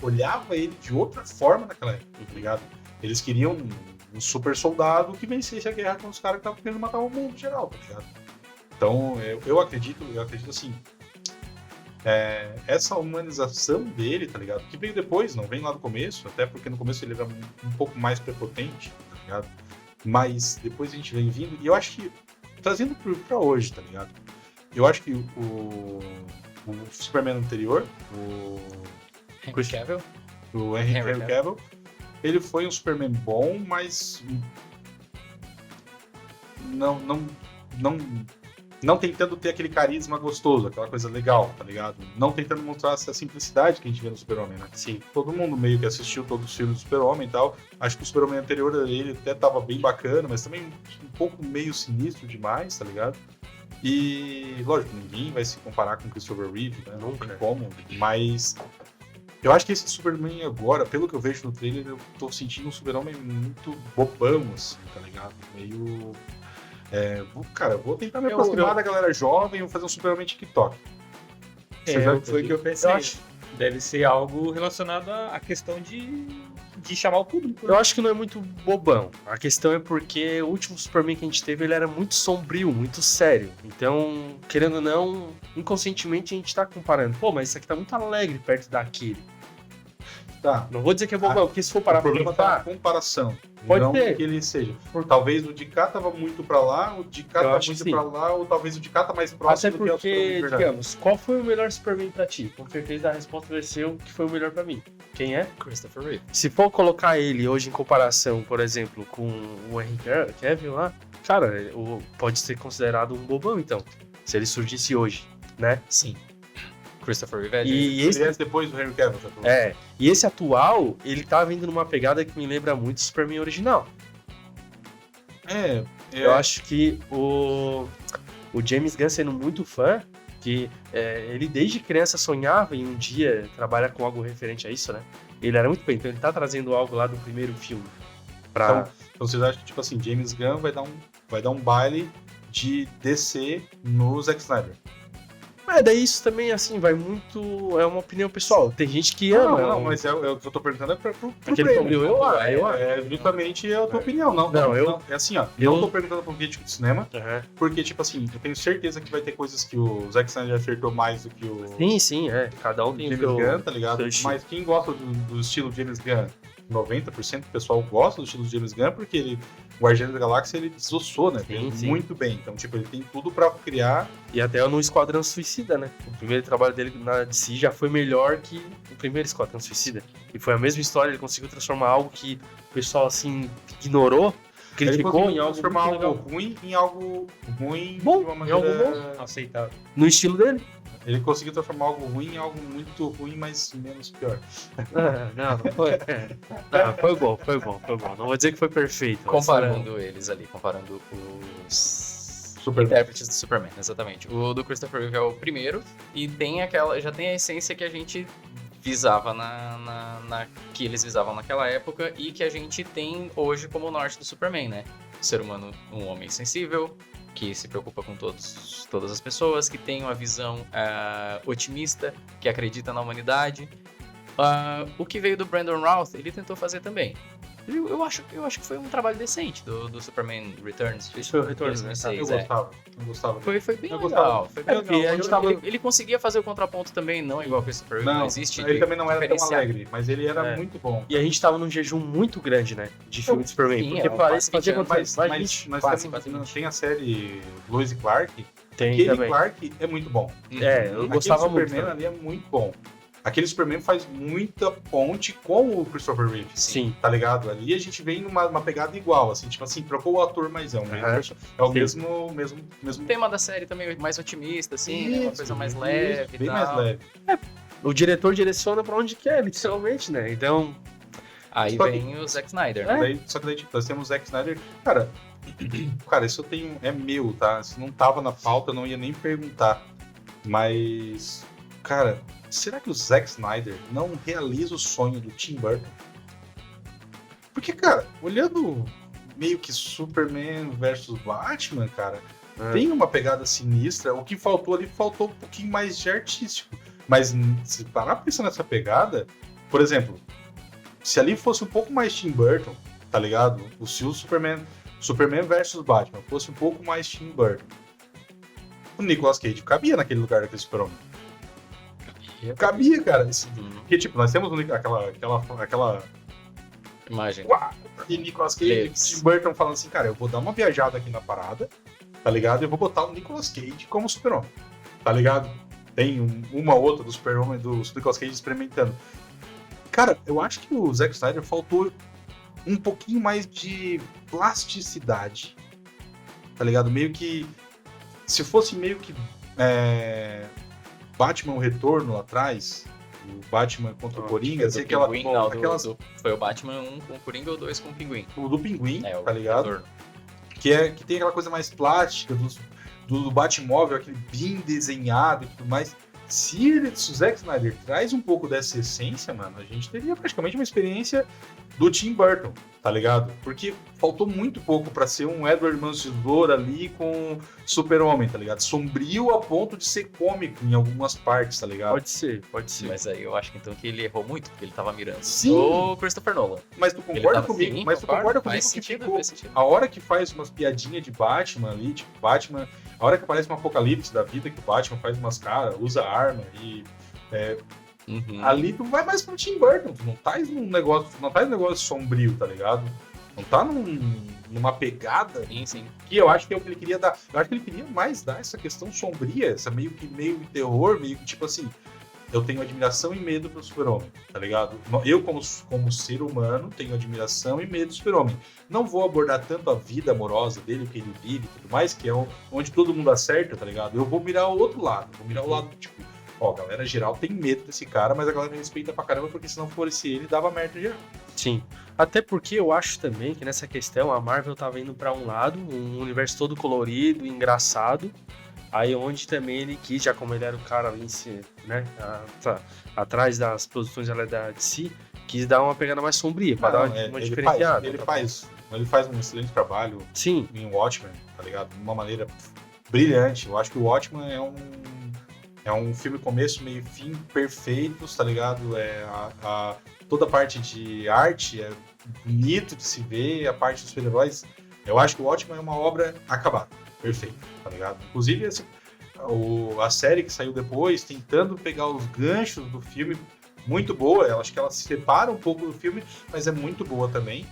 olhava ele de outra forma naquela época, tá ligado? Eles queriam um super soldado que vencesse a guerra com os caras que estavam querendo matar o mundo em geral, tá ligado? Então, eu acredito assim, essa humanização dele, tá ligado? Que veio depois, não vem lá do começo, até porque no começo ele era um pouco mais prepotente, tá ligado? Mas depois a gente vem vindo, e eu acho que, trazendo pra hoje, tá ligado? Eu acho que o Superman anterior, Henry Cavill? o Henry Cavill, ele foi um Superman bom, mas não tentando ter aquele carisma gostoso, aquela coisa legal, tá ligado? Não tentando mostrar essa simplicidade que a gente vê no Super-Homem, né? Sim. Todo mundo meio que assistiu todos os filmes do Super-Homem e tal. Acho que o Super-Homem anterior ele até tava bem bacana, mas também um pouco meio sinistro demais, tá ligado? E, lógico, ninguém vai se comparar com o Christopher Reeve, né? Não tem como, mas... Eu acho que esse Superman agora, pelo que eu vejo no trailer, eu tô sentindo um Super-Homem muito bobão, assim, tá ligado? Meio... vou tentar me aproximar da galera jovem, vou fazer um Super-Homem TikTok. Foi o que eu pensei. Eu acho. Deve ser algo relacionado à questão de chamar o público. Eu acho que não é muito bobão. A questão é porque o último Superman que a gente teve, ele era muito sombrio, muito sério. Então, querendo ou não, inconscientemente a gente tá comparando. Pô, mas isso aqui tá muito alegre perto daquele. Tá. Não vou dizer que é bobão, porque se for parar O pra problema tá na pensar... comparação. Pode não ter. que ele seja. Talvez o de cá tava muito pra lá, o de cá Eu tá acho muito que sim. pra lá, ou talvez o de cá tá mais Até próximo do que o Superman de porque, verdade. digamos, qual foi o melhor Superman pra ti? Com certeza a resposta vai ser o que foi o melhor pra mim. Quem é? Christopher Reeve. Se for colocar ele hoje em comparação, por exemplo, com o Henry Cavill lá, cara, pode ser considerado um bobão, então. Se ele surgisse hoje, né? Sim. Christopher Reeve é E Ele esse, é depois do Henry Cavill, tá falando? e esse atual, ele tá vindo numa pegada que me lembra muito o Superman original. Eu acho que o James Gunn, sendo muito fã, que ele desde criança sonhava em um dia trabalhar com algo referente a isso, né? Ele era muito bem, então ele tá trazendo algo lá do primeiro filme. Então vocês acham que, tipo assim, James Gunn vai dar um baile de DC no Zack Snyder? Daí isso também, assim, vai muito... É uma opinião pessoal. Tem gente que ama. Não, mas o que eu tô perguntando é pro Aquele prêmio. prêmio, eu acho. É justamente a tua opinião, não. É assim, ó. eu- Eu tô perguntando pra um crítico de cinema, porque, tipo assim, eu tenho certeza que vai ter coisas que o Zack Snyder acertou mais do que o Sim, Cada um tem o James seu... Gunn, tá ligado? seu estilo. Mas quem gosta do estilo James Gunn, 90% do pessoal gosta do estilo James Gunn, porque ele, o Guardiões da Galáxia, ele desossou, né? Sim. Muito bem. Então, tipo, ele tem tudo pra criar. E até no Esquadrão Suicida, né? O primeiro trabalho dele na DC já foi melhor que o primeiro Esquadrão Suicida. E foi a mesma história, ele conseguiu transformar algo que o pessoal, assim, ignorou, criticou em algo transformar muito algo legal. ruim em algo ruim Bom, de uma em algo maneira... Aceitável. No estilo dele. Ele conseguiu transformar algo ruim em algo muito ruim, mas menos pior. Não foi. Foi bom. Não vou dizer que foi perfeito. mas foi bom. comparando eles ali, comparando os Superman. Intérpretes do Superman, exatamente. O do Christopher Reeve é o primeiro e já tem a essência que a gente visava que eles visavam naquela época e que a gente tem hoje como norte do Superman, né? O ser humano, um homem sensível, que se preocupa com todas as pessoas, que tem uma visão otimista, que acredita na humanidade. O que veio do Brandon Routh, ele tentou fazer também. Eu acho que foi um trabalho decente do Superman Returns. Isso foi o Returns, né? 2006, Eu gostava. Foi bem Eu legal. Foi bem porque legal. a gente tava- Ele conseguia fazer o contraponto também, não igual o Christopher Reeve, Não, existe. ele também não era tão diferenciar. alegre, mas ele era muito bom. E a gente tava num jejum muito grande, né? De filme de Superman. Sim, porque é um parece que quase 20 fazia Mas, mais 20. nós quase, temos, quase tem a série Lois e Clark. Tem Aquele também. Clark é muito bom. É, eu gostava Aquele muito. Superman também. ali é muito bom. Aquele Superman faz muita ponte com o Christopher Reeve. Sim. Tá ligado? Ali a gente vem numa pegada igual, assim, tipo assim, trocou o ator, mas é o mesmo. Aham. É o Sim. mesmo O tema da série também mais otimista, assim, né? Uma Isso, coisa mais isso, leve e bem tal. mais leve. O diretor direciona pra onde quer, literalmente, né? Então, Aí Só que- vem o Zack Snyder. Só que daí, tipo, nós temos o Zack Snyder. Cara, isso eu tenho. É meu, tá? Se não tava na pauta, eu não ia nem perguntar. Mas, cara, será que o Zack Snyder não realiza o sonho do Tim Burton? Porque, cara, olhando meio que Superman versus Batman, cara, tem uma pegada sinistra. O que faltou ali, faltou um pouquinho mais de artístico. Mas se parar pensando nessa pegada, por exemplo, se ali fosse um pouco mais Tim Burton, tá ligado? Se o Superman versus Batman fosse um pouco mais Tim Burton, o Nicolas Cage cabia naquele lugar daquele super-homem. Cabia, cara. Porque, tipo, nós temos aquela Imagem. e Nicolas Cage, Lives. Tim Burton falando assim, cara, eu vou dar uma viajada aqui na parada, tá ligado? Eu vou botar o Nicolas Cage como super-homem, tá ligado? Tem uma outra do super-homem, do Nicolas Cage experimentando. Cara, eu acho que o Zack Snyder faltou um pouquinho mais de plasticidade, tá ligado? Meio que, se fosse meio que Batman o Retorno lá atrás, o Batman contra o Coringa, assim, Pinguim, não, aquelas, foi o Batman 1 com o Coringa ou 2 com o Pinguim. o do Pinguim, É, o tá ligado? Retorno. Que tem aquela coisa mais plástica do Batmóvel, aquele bem desenhado e tudo mais. Se o Zack Snyder traz um pouco dessa essência, mano, a gente teria praticamente uma experiência do Tim Burton, tá ligado? Porque faltou muito pouco pra ser um Edward Mãos de Tesoura ali com Super-Homem, tá ligado? Sombrio a ponto de ser cômico em algumas partes, tá ligado? pode ser. Mas aí eu acho que então que ele errou muito, porque ele tava mirando Sim. o Christopher Nolan. Mas tu Ele concorda tava- comigo? sim, Mas tu concordo, concorda comigo faz que sentido, ficou... faz sentido. A hora que faz umas piadinhas de Batman ali, tipo, Batman... A hora que aparece um apocalipse da vida, que o Batman faz umas caras, usa arma e... Uhum. Ali tu vai mais pro Tim Burton, tu não tá num negócio sombrio, tá ligado? Não tá numa pegada Sim, sim. que eu acho que é o que ele queria dar. Eu acho que ele queria mais dar essa questão sombria, essa meio terror, meio que tipo assim, eu tenho admiração e medo pro Super-Homem, tá ligado? Eu, como ser humano, tenho admiração e medo do Super-Homem. Não vou abordar tanto a vida amorosa dele, o que ele vive e tudo mais, que é onde todo mundo acerta, tá ligado? Eu vou mirar o outro lado, vou mirar o lado, tipo, ó, a galera geral tem medo desse cara, mas a galera respeita pra caramba, porque se não fosse ele, dava merda geral. Sim. Até porque eu acho também que nessa questão a Marvel tava indo pra um lado, um universo todo colorido, engraçado. Aí onde também ele quis, já como ele era o cara ali, né, atrás das produções da DC, quis dar uma pegada mais sombria, pra dar uma diferenciada. Ele faz um excelente trabalho Sim, em Watchmen, tá ligado? De uma maneira brilhante. Eu acho que o Watchmen é um filme começo, meio fim perfeitos, tá ligado? Toda a parte de arte é bonito de se ver, a parte dos super-heróis. Eu acho que o Watchmen é uma obra acabada, perfeita, tá ligado? Inclusive, a série que saiu depois, tentando pegar os ganchos do filme, muito boa. Eu acho que ela se separa um pouco do filme, mas é muito boa também.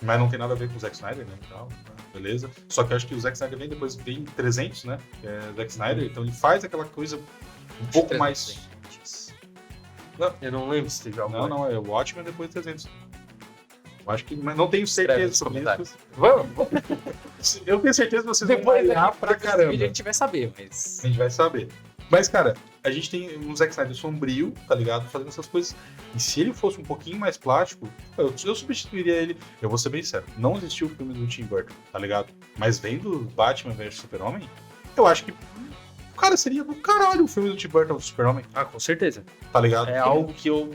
Mas não tem nada a ver com o Zack Snyder, né? Então, beleza. Só que eu acho que o Zack Snyder vem 300, né? Que é o Zack Snyder, então ele faz aquela coisa um pouco mais... eu não lembro se teve alguma. Não, é o Watchmen depois de 300. Eu acho que, mas não tenho Escreve certeza nos sobre comentários. isso. Vamos. Eu tenho certeza que vocês vão Depois olhar pra caramba. A gente vai saber, mas... A gente vai saber. Mas, cara, a gente tem um Zack Snyder sombrio, tá ligado? Fazendo essas coisas. E se ele fosse um pouquinho mais plástico, eu substituiria ele. Eu vou ser bem sério, não existiu o filme do Tim Burton, tá ligado? Mas vendo Batman vs Super-Homem, eu acho que, cara, seria do caralho o filme do Tim Burton do Super-Homem, Ah, com certeza. tá ligado? É algo que eu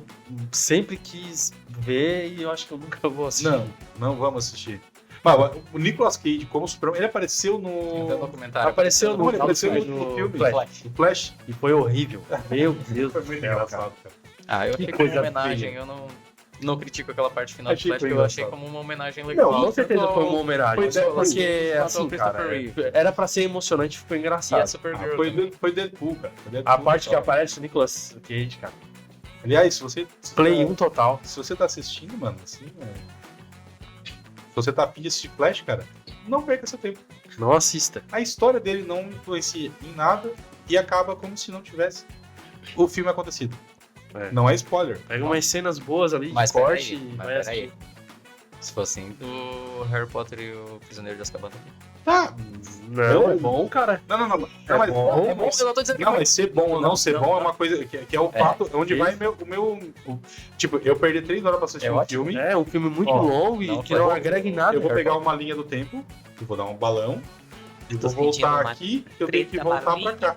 sempre quis ver e eu acho que eu nunca vou assistir. Não vamos assistir. Mas o Nicolas Cage como Super-Homem, ele apareceu No no... documentário. Apareceu Não, ele apareceu no no filme. Flash. no Flash. E foi horrível. Meu Deus Foi do muito céu, engraçado, cara. Ah, eu Que achei como coisa uma homenagem, feia. eu não critico aquela parte final do Achei Flash, bem eu achei engraçado. como uma homenagem legal. Não, com certeza foi uma homenagem. Foi Só porque, Matou assim, o Christopher cara, Reeve. era pra ser emocionante e ficou E engraçado. a Supergirl também. Foi Deadpool, cara. Foi Deadpool A parte que total. aparece o Nicolas Cage, cara. Aliás, se você... Play 1 total. Se você tá assistindo, mano, assim, se você tá afim de assistir Flash, cara, não perca seu tempo. Não assista. A história dele não influencia em nada e acaba como se não tivesse o filme acontecido. É. Não é spoiler. Pega umas cenas boas ali de Mas corte e peraí, vai mas assistir. peraí. Se fosse assim, do Harry Potter e o Prisioneiro de Azkaban também. Tá. Não, é bom, cara. Não. Não, É mas, bom. É bom, eu não tô dizendo que não, vai. mas ser bom ou não ser bom é uma coisa que é o fato onde vai tipo, eu perdi 3 horas pra assistir É um ótimo. filme. É um filme muito Ó, longo e não, que foi não bom. agrega em nada. Eu vou cara. pegar uma linha do tempo, eu vou dar um balão, e Tô vou voltar sentindo uma aqui, que eu tenho que voltar barulhinha. pra cá.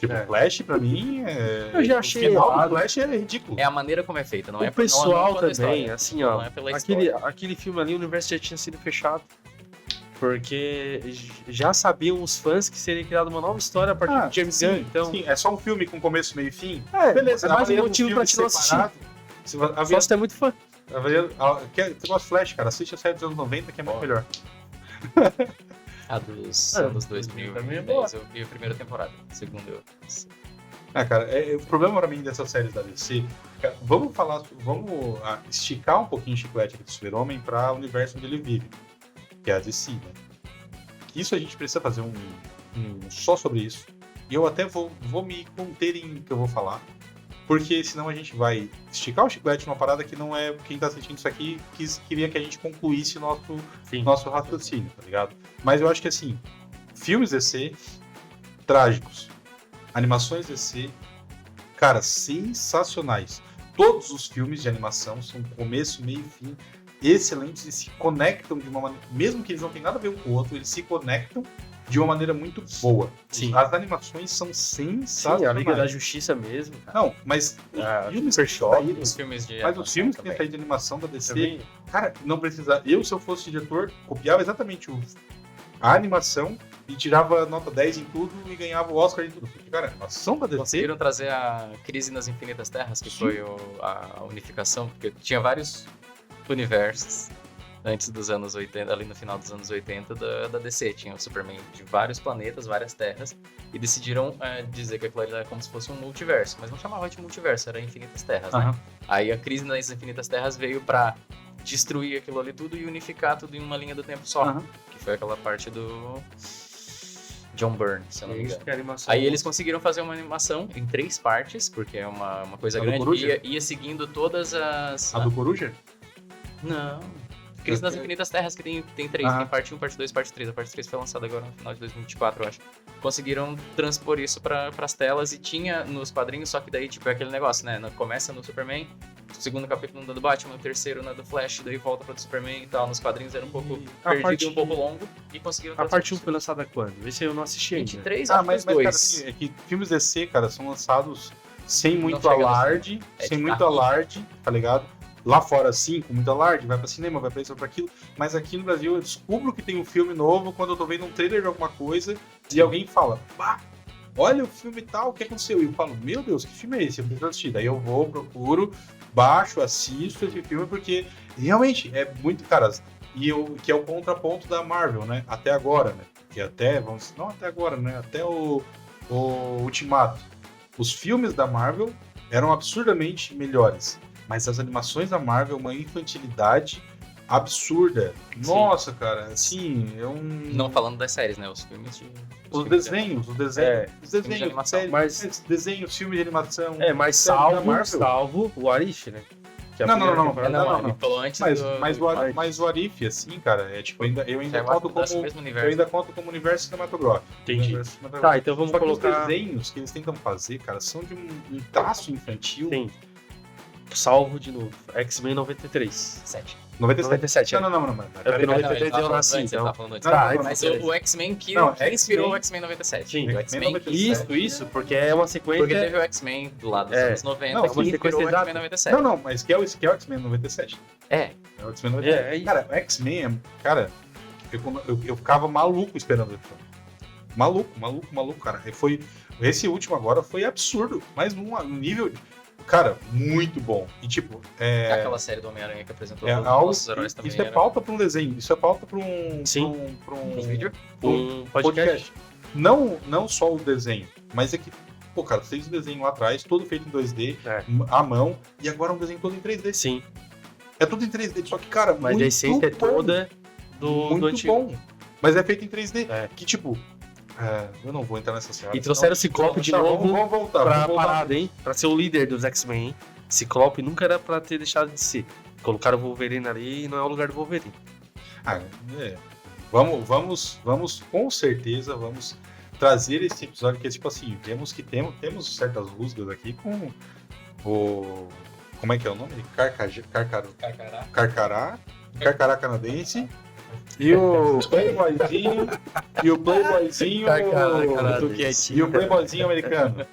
Tipo, É. Flash pra mim é... Eu já o achei final do errado. Flash é ridículo. É a maneira como é feita, não é O pessoal pela também, história. assim, ó. Não é pela Aquele filme ali, o universo já tinha sido fechado. Porque já sabiam os fãs que seria criada uma nova história a partir de James Gunn. Então, sim, é só um filme com começo, meio e fim. beleza, é a mais um maioria dos motivo pra filmes te não assistir. separados, se vo- a Só se tu é muito fã. Você gosta de Flash, cara? Assiste a série dos anos 90 que é muito Ó. melhor. A dos, É, a dos 2010, também é boa. eu vi a primeira temporada. A segunda eu... Ah, cara, o problema pra mim dessas séries da DC, cara, vamos esticar um pouquinho o chiclete aqui do Super-Homem pra o universo onde ele vive, que é a DC, né? Isso a gente precisa fazer um só sobre isso. E eu até vou me conter em o que eu vou falar, porque senão a gente vai esticar o chiclete numa parada que não é quem tá assistindo isso aqui queria que a gente concluísse nosso raciocínio, tá ligado? Mas eu acho que assim, filmes DC trágicos, animações DC, cara, sensacionais. Todos os filmes de animação são começo, meio e fim excelentes e se conectam de uma maneira, mesmo que eles não tenham nada a ver um com o outro, eles se conectam de uma maneira muito boa. Sim. As animações são Sim, sensacionais. a Liga da Justiça mesmo. Cara. Não, mas Ah, os filmes Super que Choque, saíram- Os filmes de mas animação os filmes que também. saíram de animação da DC, Também. cara, não precisa. Eu, se eu fosse diretor, copiava exatamente a animação e tirava nota 10 em tudo e ganhava o Oscar em tudo. Porque, cara, a animação da DC. Conseguiram trazer a Crise nas Infinitas Terras, que Sim. foi a unificação, porque tinha vários universos antes dos anos 80, ali no final dos anos 80 da DC. Tinha o Superman de vários planetas, várias terras, e decidiram dizer que aquilo ali era como se fosse um multiverso, mas não chamava de multiverso, era Infinitas Terras, né? Aham. Aí a Crise nas Infinitas Terras veio pra destruir aquilo ali tudo e unificar tudo em uma linha do tempo só, Aham. que foi aquela parte do John Byrne, se eu não me Isso engano. que é animação. Aí eles conseguiram fazer uma animação em 3 partes, porque é uma coisa A do grande, Coruja? ia seguindo todas as... A do Coruja? Não. Crise nas Infinitas Terras, que tem 3, Aham. tem parte 1, parte 2, parte 3. A parte 3 foi lançada agora no final de 2024, eu acho. Conseguiram transpor isso pras telas e tinha nos quadrinhos, só que daí, tipo, é aquele negócio, né? Começa no Superman, o segundo capítulo no do Batman, o terceiro na do Flash, daí volta pra do Superman e tal. Nos quadrinhos era um pouco a perdido parte- e um pouco longo, e conseguiram A parte 1 transpor foi lançada quando? Esse eu não assisti ainda. 23, Ah, acho que mas os cara, dois. assim, é que filmes DC, cara, são lançados sem muito chega no alarde, É sem de muito carro. alarde, tá ligado? Lá fora, sim, com muito alarde, vai pra cinema, vai pra isso, vai pra aquilo. Mas aqui no Brasil eu descubro que tem um filme novo quando eu tô vendo um trailer de alguma coisa e alguém fala, pá, olha o filme tal, o que aconteceu? E eu falo, meu Deus, que filme é esse? Eu preciso assistir. Daí eu vou, procuro, baixo, assisto esse filme, porque realmente é muito, cara, que é o contraponto da Marvel, né? Até agora, né? Que até, não até agora, né? Até o Ultimato. Os filmes da Marvel eram absurdamente melhores. Mas as animações da Marvel, uma infantilidade absurda. Sim. Nossa, cara, assim, é um... Não falando das séries, né? Os filmes de... Os filmes desenhos, os de desenhos, animação. séries, Mas- desenhos, filmes de animação. É, mas Série da salvo Marvel. o Arif, né? Que é a Não, primeira não, temporada. não, ele falou antes Mas, do... mas o Arif, assim, cara, é tipo, eu ainda é conto do como. mesmo Eu universo. ainda conto como universo cinematográfico. Entendi. Universo cinematográfico. Tá, então vamos Só que colocar... os desenhos que eles tentam fazer, cara, são de um traço infantil. Sim. Salvo de novo. X-Men 93. 7. 97. 97, é. Não. É porque 93 eu nasci, então. Tá, Mas não, o X-Men que Não, inspirou o X-Men. X-Men 97. Sim, o X-Men que... Isso, porque é uma sequência... Porque teve o X-Men do lado dos É. anos 90 Não, que uma inspirou sequência o X-Men exata. 97. Não, mas que é o X-Men 97. É. É o X-Men 97. É isso. Cara, o X-Men, cara, eu ficava maluco esperando o filme. Maluco, cara. Esse último agora foi absurdo, mas num nível, cara, muito bom. E tipo, Aquela série do Homem-Aranha que apresentou é todos algo, os nossos heróis também. isso é pauta para um desenho, isso é pauta para um, Sim. pra Um um vídeo? Um podcast. Não só o desenho, mas é que, pô, cara, fez um desenho lá atrás, todo feito em 2D, É. à mão, e agora um desenho todo em 3D. Sim, É tudo em 3D, só que, cara, mas muito a essência é bom. toda do antigo. bom. Mas é feito em 3D. É. Que tipo. Eu não vou entrar nessa senhora. E trouxeram o Ciclope de novo Vamos voltar. pra vamos voltar. parada, hein? Pra ser o líder dos X-Men, hein? Ciclope nunca era pra ter deixado de ser. Colocaram o Wolverine ali e não é o lugar do Wolverine. Vamos, com certeza, vamos trazer esse episódio que é tipo assim, vemos que temos certas rusgas aqui com o. Como é que é o nome? Carcará canadense. E o Playboyzinho. E o Playboyzinho. E o Playboyzinho americano.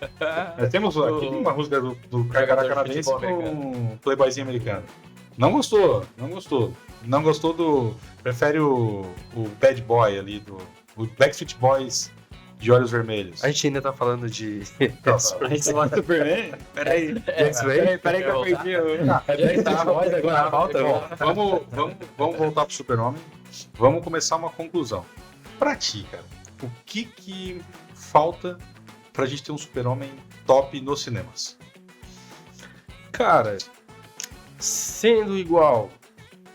Nós temos aqui uma rusga do Carcará canadense com o Playboyzinho americano. Não gostou do. Prefere o Bad Boy ali, o Backstreet Boys de olhos vermelhos. A gente ainda tá falando de. A gente fala Superman? Peraí. Peraí que eu perdi Agora falta. Vamos voltar pro Super-Homem. Vamos começar uma conclusão. Pra ti, cara, o que falta pra gente ter um Super-Homem top nos cinemas? Cara, sendo igual,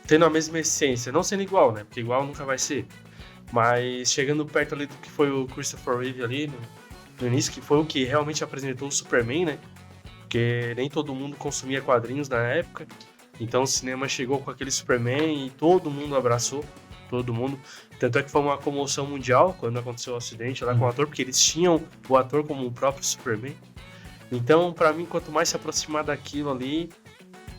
tendo a mesma essência, não sendo igual, né? Porque igual nunca vai ser. Mas chegando perto ali do que foi o Christopher Reeve ali no início, que foi o que realmente apresentou o Superman, né? Porque nem todo mundo consumia quadrinhos na época. Então o cinema chegou com aquele Superman e todo mundo abraçou. Todo mundo. Tanto é que foi uma comoção mundial quando aconteceu o acidente lá com o ator, porque eles tinham o ator como o próprio Superman. Então, pra mim, quanto mais se aproximar daquilo ali,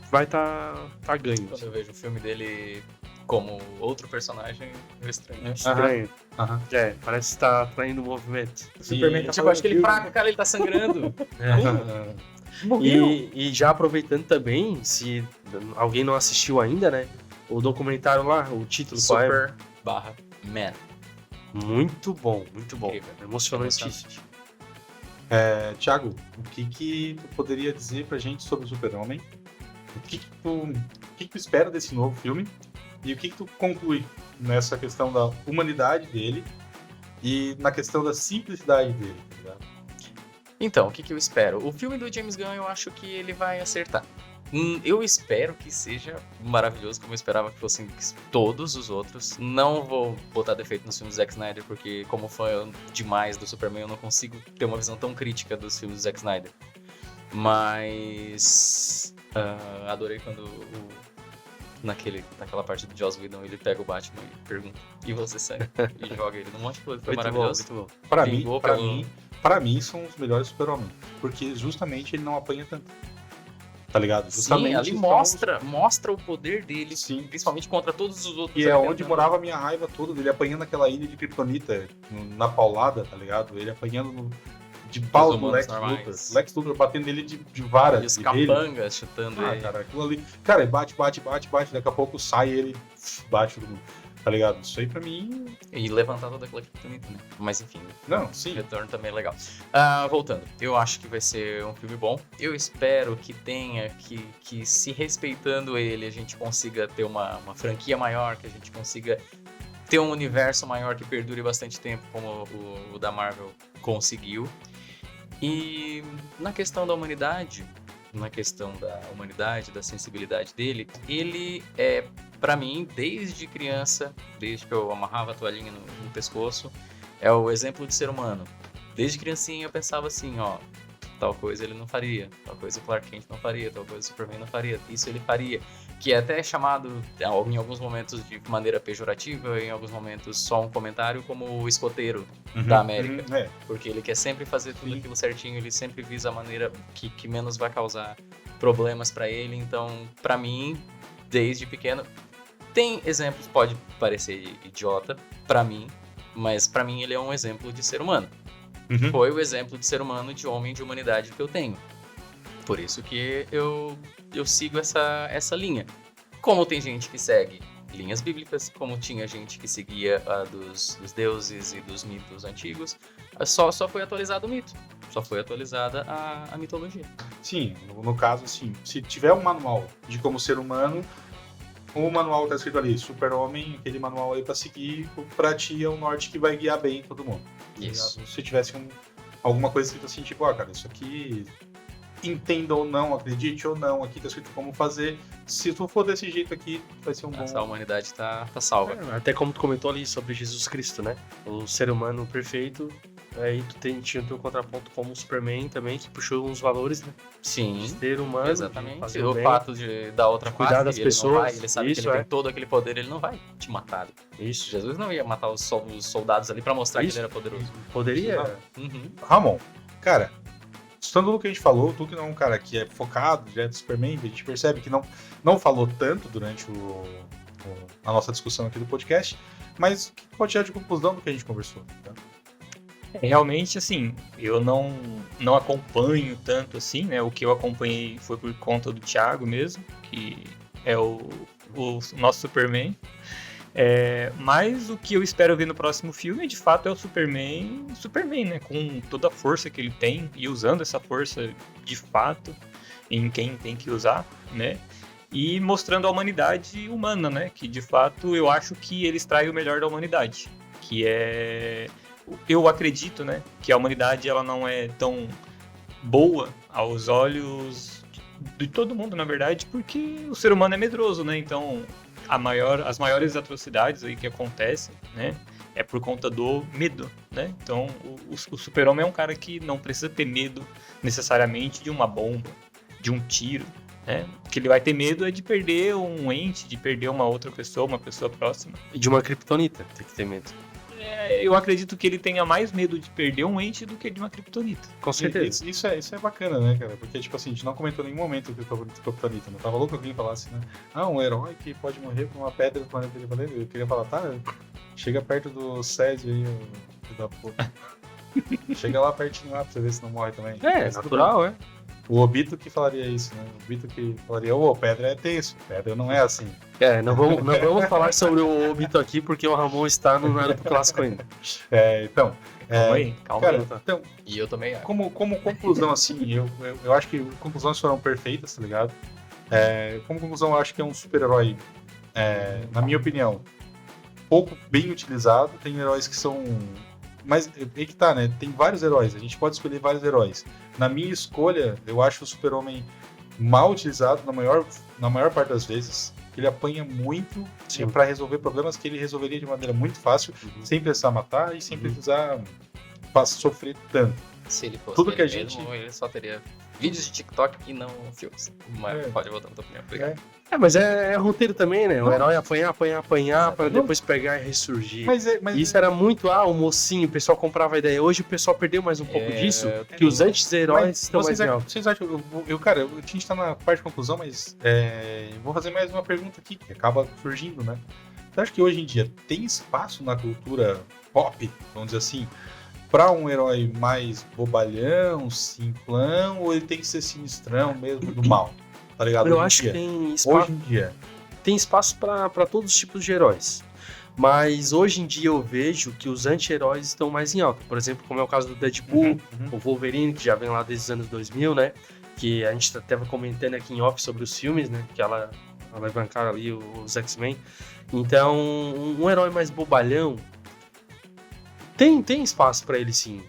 vai tá ganho. Quando eu vejo o filme dele como outro personagem, eu estranho. Estranho. Aham. É, parece que tá atraindo o movimento. Superman tá Tipo, acho que ele fraca, cara, ele tá sangrando. E já aproveitando também, se alguém não assistiu ainda, né? O documentário lá, o título qual é? Super/Man. Muito bom, muito bom. Incrível. Emocionantíssimo. Thiago, o que tu poderia dizer pra gente sobre o Super-Homem? O que tu espera desse novo filme? E o que tu conclui nessa questão da humanidade dele e na questão da simplicidade dele, tá ligado? Então, o que eu espero? O filme do James Gunn, eu acho que ele vai acertar. Eu espero que seja maravilhoso, como eu esperava que fossem todos os outros. Não vou botar defeito nos filmes do Zack Snyder, porque como fã demais do Superman, eu não consigo ter uma visão tão crítica dos filmes do Zack Snyder. Mas adorei quando naquela parte do Joss Whedon ele pega o Batman e pergunta, e você sangue? E joga ele num monte de coisa. Foi maravilhoso. Muito bom. Pra mim são os melhores Super-Homem, porque justamente ele não apanha tanto. Tá ligado? Sim, ali mostra o poder dele, Sim. principalmente contra todos os outros. E é onde morava a minha raiva toda dele apanhando aquela ilha de Kryptonita na paulada, tá ligado? Ele apanhando de pau do Lex Luthor. Lex Luthor batendo ele de vara. E os dele. capangas chutando ele. Cara, aquilo ali. Cara, ele bate. Daqui a pouco sai ele bate todo mundo. Tá ligado? Isso aí pra mim. E levantar toda aquela criptonita, né? Mas enfim, Não, o sim. retorno também é legal. Voltando, eu acho que vai ser um filme bom. Eu espero que tenha, que se respeitando ele, a gente consiga ter uma franquia maior, que a gente consiga ter um universo maior que perdure bastante tempo, como o da Marvel conseguiu. E na questão da humanidade, da sensibilidade dele, ele é, pra mim, desde criança, desde que eu amarrava a toalhinha no pescoço, é o exemplo de ser humano. Desde criancinha eu pensava assim, ó, tal coisa ele não faria, tal coisa o Clark Kent não faria, tal coisa o Superman não faria, isso ele faria. Que é até chamado, em alguns momentos de maneira pejorativa, em alguns momentos só um comentário, como o escoteiro da América. É. Porque ele quer sempre fazer tudo aquilo certinho, ele sempre visa a maneira que menos vai causar problemas pra ele. Então, pra mim, desde pequeno, tem exemplos, pode parecer idiota pra mim, mas pra mim ele é um exemplo de ser humano. Foi o exemplo de ser humano, de homem, de humanidade que eu tenho. Por isso que eu sigo essa linha. Como tem gente que segue linhas bíblicas, como tinha gente que seguia a dos deuses e dos mitos antigos, só foi atualizado o mito. Só foi atualizada a mitologia. Sim, no caso, assim, se tiver um manual de como ser humano, o manual tá escrito ali, Super-Homem, aquele manual aí pra seguir, pra ti é o norte que vai guiar bem todo mundo. Isso. Se tivesse alguma coisa escrita assim, tipo, cara, isso aqui, entenda ou não, acredite ou não, aqui tá escrito como fazer, se tu for desse jeito aqui, vai ser um bom... Essa humanidade tá salva. Até como tu comentou ali sobre Jesus Cristo, né? O ser humano perfeito. Aí tu tinha o teu contraponto como o Superman também, que puxou uns valores, né? Sim, De ser humano, de exatamente. fazer O bem. fato da outra Cuidar face, das ele pessoas, não vai, ele sabe isso, que ele é. tem todo aquele poder, ele não vai te matar. Isso. Jesus não ia matar os soldados ali pra mostrar Isso. que ele era poderoso. Poderia. Uhum. Ramon, cara, estando no que a gente falou, tu que não é um cara que é focado, já é do Superman, a gente percebe que não falou tanto durante a nossa discussão aqui do podcast, mas o que pode tirar de conclusão do que a gente conversou? Tá? Realmente, assim, eu não acompanho tanto assim, né? O que eu acompanhei foi por conta do Thiago mesmo, que é o nosso Superman. Mas o que eu espero ver no próximo filme, de fato, é o Superman, né? Com toda a força que ele tem e usando essa força de fato em quem tem que usar, né? E mostrando a humanidade humana, né? Que de fato eu acho que ele extrai o melhor da humanidade, que é... Eu acredito, né, que a humanidade ela não é tão boa aos olhos de todo mundo, na verdade, porque o ser humano é medroso, né? Então, as maiores atrocidades aí que acontecem, né, é por conta do medo, né? Então, o Super-Homem é um cara que não precisa ter medo necessariamente de uma bomba, de um tiro, né? O que ele vai ter medo é de perder um ente, de perder uma outra pessoa, uma pessoa próxima. E de uma kryptonita, tem que ter medo. Eu acredito que ele tenha mais medo de perder um ente do que de uma kryptonita. Com certeza. Isso é bacana, né, cara? Porque, tipo assim, a gente não comentou em nenhum momento que o Kryptonita, não tava louco que alguém falasse, né? Um herói que pode morrer por uma pedra do planeta de Valente. Eu queria falar, tá, chega perto do Césio aí, o filho da puta. Chega lá pertinho lá pra você ver se não morre também. Mas tudo natural, bem. O Obito que falaria isso, né? O Obito que falaria, pedra é tenso, pedra não é assim. Não vamos falar sobre o Obito aqui, porque o Ramon está no Naruto clássico ainda. Então... Calma cara, aí. então, E eu também acho. como conclusão, assim, eu acho que conclusões foram perfeitas, tá ligado? Como conclusão, eu acho que é um super-herói, na minha opinião, pouco bem utilizado. Tem heróis que são... Mas aí que tá, né? Tem vários heróis, a gente pode escolher vários heróis. Na minha escolha, eu acho o Super-Homem mal utilizado na maior parte das vezes. Ele apanha muito pra resolver problemas que ele resolveria de maneira muito fácil, sem precisar matar e sem precisar sofrer tanto. Se ele fosse Tudo que a ele gente- mesmo, ele só teria vídeos de TikTok e não filmes. Mas pode voltar na tua opinião. Obrigado. Mas é roteiro também, né? O Não. herói apanhar pra Não. depois pegar e ressurgir. Mas Isso era muito, o mocinho, o pessoal comprava a ideia. Hoje o pessoal perdeu mais um pouco disso, que os anti-heróis estão mais em alta. Vocês acham, cara, a gente tá na parte de conclusão, mas vou fazer mais uma pergunta aqui, que acaba surgindo, né? Você acha que hoje em dia tem espaço na cultura pop, vamos dizer assim, pra um herói mais bobalhão, simplão, ou ele tem que ser sinistrão mesmo do mal? Tá ligado? Eu Hoje em acho que dia. tem espaço, Hoje em dia. para todos os tipos de heróis. Mas hoje em dia eu vejo que os anti-heróis estão mais em alta. Por exemplo, como é o caso do Deadpool, o Wolverine, que já vem lá desde os anos 2000, né? Que a gente estava comentando aqui em off sobre os filmes, né? Que ela bancar ali os X-Men. Então, um herói mais bobalhão tem espaço pra ele, sim.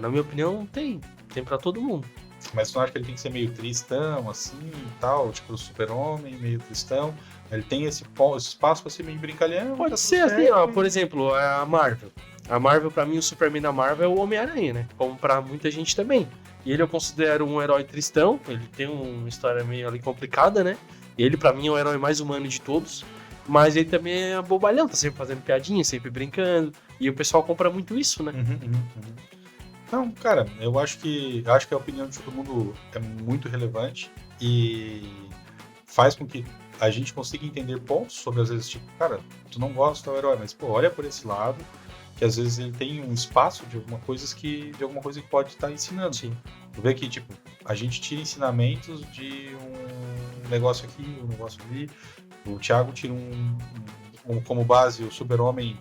Na minha opinião, tem pra todo mundo. Mas tu não acha que ele tem que ser meio tristão, assim, e tal, tipo o Super-Homem, meio tristão? Ele tem esse espaço pra ser meio brincalhão? Pode tá ser tudo assim, certo. por exemplo, a Marvel. A Marvel, pra mim, o Superman da Marvel é o Homem-Aranha, né? Como pra muita gente também. E ele eu considero um herói tristão, ele tem uma história meio ali complicada, né? Ele, pra mim, é o herói mais humano de todos. Mas ele também é bobalhão, tá sempre fazendo piadinha, sempre brincando. E o pessoal compra muito isso, né? Não, cara, eu acho que a opinião de todo mundo é muito relevante e faz com que a gente consiga entender pontos sobre, às vezes, tipo, cara, tu não gosta do herói, mas, pô, olha por esse lado, que às vezes ele tem um espaço de alguma coisa que pode estar ensinando. Sim. Tu vê que, tipo, a gente tira ensinamentos de um negócio aqui, um negócio ali. O Thiago tira como base o super-homem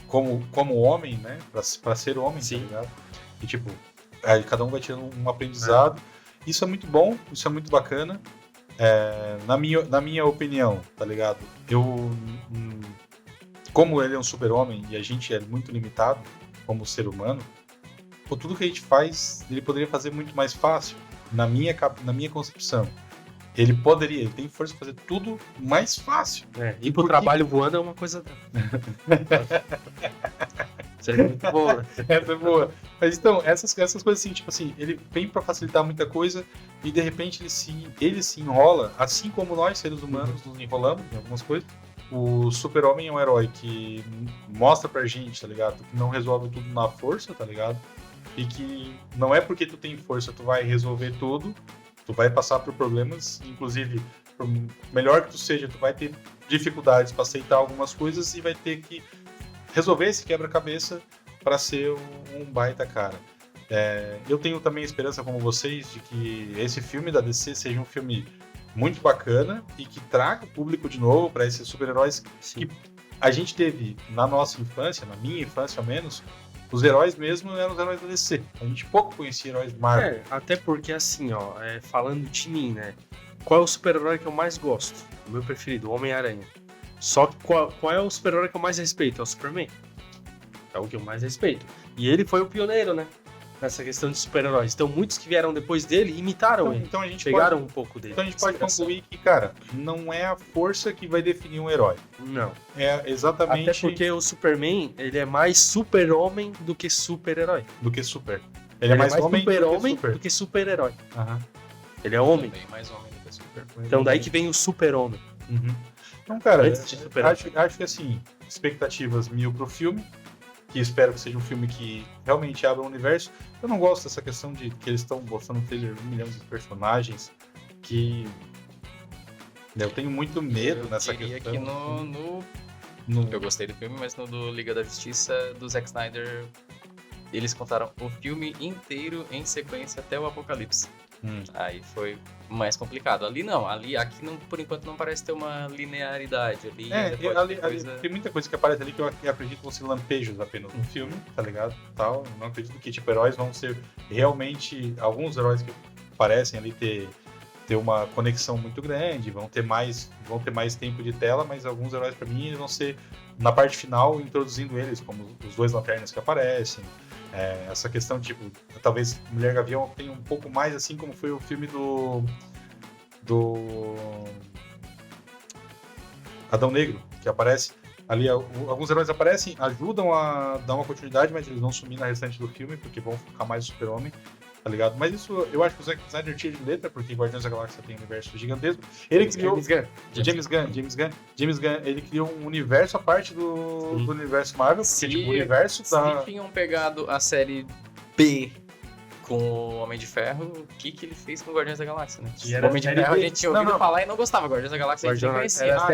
como homem, né? Pra ser homem, Sim. tá ligado? E, tipo, aí cada um vai tirando um aprendizado. Isso é muito bom, isso é muito bacana. Na minha opinião, tá ligado? Como ele é um super-homem e a gente é muito limitado como ser humano, pô, tudo que a gente faz, ele poderia fazer muito mais fácil, na minha concepção. Ele tem força para fazer tudo mais fácil. Ir pro trabalho voando é uma coisa... Seria muito boa, né? Essa é boa. Mas então, essas coisas assim, tipo assim, ele vem para facilitar muita coisa e de repente ele se enrola, assim como nós, seres humanos, nos enrolamos em algumas coisas. O Super-Homem é um herói que mostra pra gente, tá ligado? Que não resolve tudo na força, tá ligado? E que não é porque tu tem força tu vai resolver tudo, tu vai passar por problemas, inclusive, por melhor que tu seja, tu vai ter dificuldades para aceitar algumas coisas e vai ter que resolver esse quebra-cabeça para ser um baita cara. Eu tenho também esperança, como vocês, de que esse filme da DC seja um filme muito bacana e que traga o público de novo para esses super-heróis que a gente teve na nossa infância, na minha infância ao menos. Os heróis mesmo eram os heróis da DC. A gente pouco conhecia heróis Marvel. Até porque assim, ó, falando de mim, né? Qual é o super-herói que eu mais gosto? O meu preferido, o Homem-Aranha. Só que qual é o super-herói que eu mais respeito? É o Superman. É o que eu mais respeito. E ele foi o pioneiro, né? Nessa questão de super-heróis. Então muitos que vieram depois dele imitaram ele. Então a gente pegaram um pouco dele. Então a gente pode concluir que, cara, não é a força que vai definir um herói. Não. É exatamente... Até porque o Superman, ele é mais super-homem do que super-herói. Do que super. Ele é mais homem super-homem do que super-herói. Aham. Ele é homem. Também mais homem do que super. Então daí que vem o super-homem. Uhum. Então, cara, Antes de Super-Homem. acho que assim, expectativas 1000 pro filme, que espero que seja um filme que realmente abra o universo. Eu não gosto dessa questão de que eles estão botando no trailer 1 milhão de personagens, que eu tenho muito medo nessa diria questão. Que eu gostei do filme, mas no do Liga da Justiça, do Zack Snyder, eles contaram o filme inteiro em sequência até o Apocalipse. Aí foi mais complicado. Ali não, aqui não, por enquanto não parece ter uma linearidade. Ali tem muita coisa que aparece ali que eu acredito que vão ser lampejos apenas no filme, tá ligado? Tal. Não acredito que tipo, heróis vão ser realmente... Alguns heróis que parecem ali ter uma conexão muito grande, vão ter mais tempo de tela, mas alguns heróis pra mim vão ser, na parte final, introduzindo eles, como os dois lanternas que aparecem. Essa questão de, tipo, talvez Mulher Gavião tenha um pouco mais, assim como foi o filme do Adão Negro, que aparece ali, alguns heróis aparecem, ajudam a dar uma continuidade, mas eles vão sumir na restante do filme, porque vão focar mais no Super-Homem, tá ligado? Mas isso, eu acho que o Zack Snyder tira de letra, porque Guardiões da Galáxia tem um universo gigantesco. Ele criou... James Gunn, ele criou um universo à parte do universo Marvel, porque tipo, o universo se tinham pegado a série B com o Homem de Ferro, o que ele fez com o Guardiões da Galáxia, né? O Homem de Ferro a gente tinha ouvido falar e não gostava. Guardiões da Galáxia a gente nem conhecia. Era a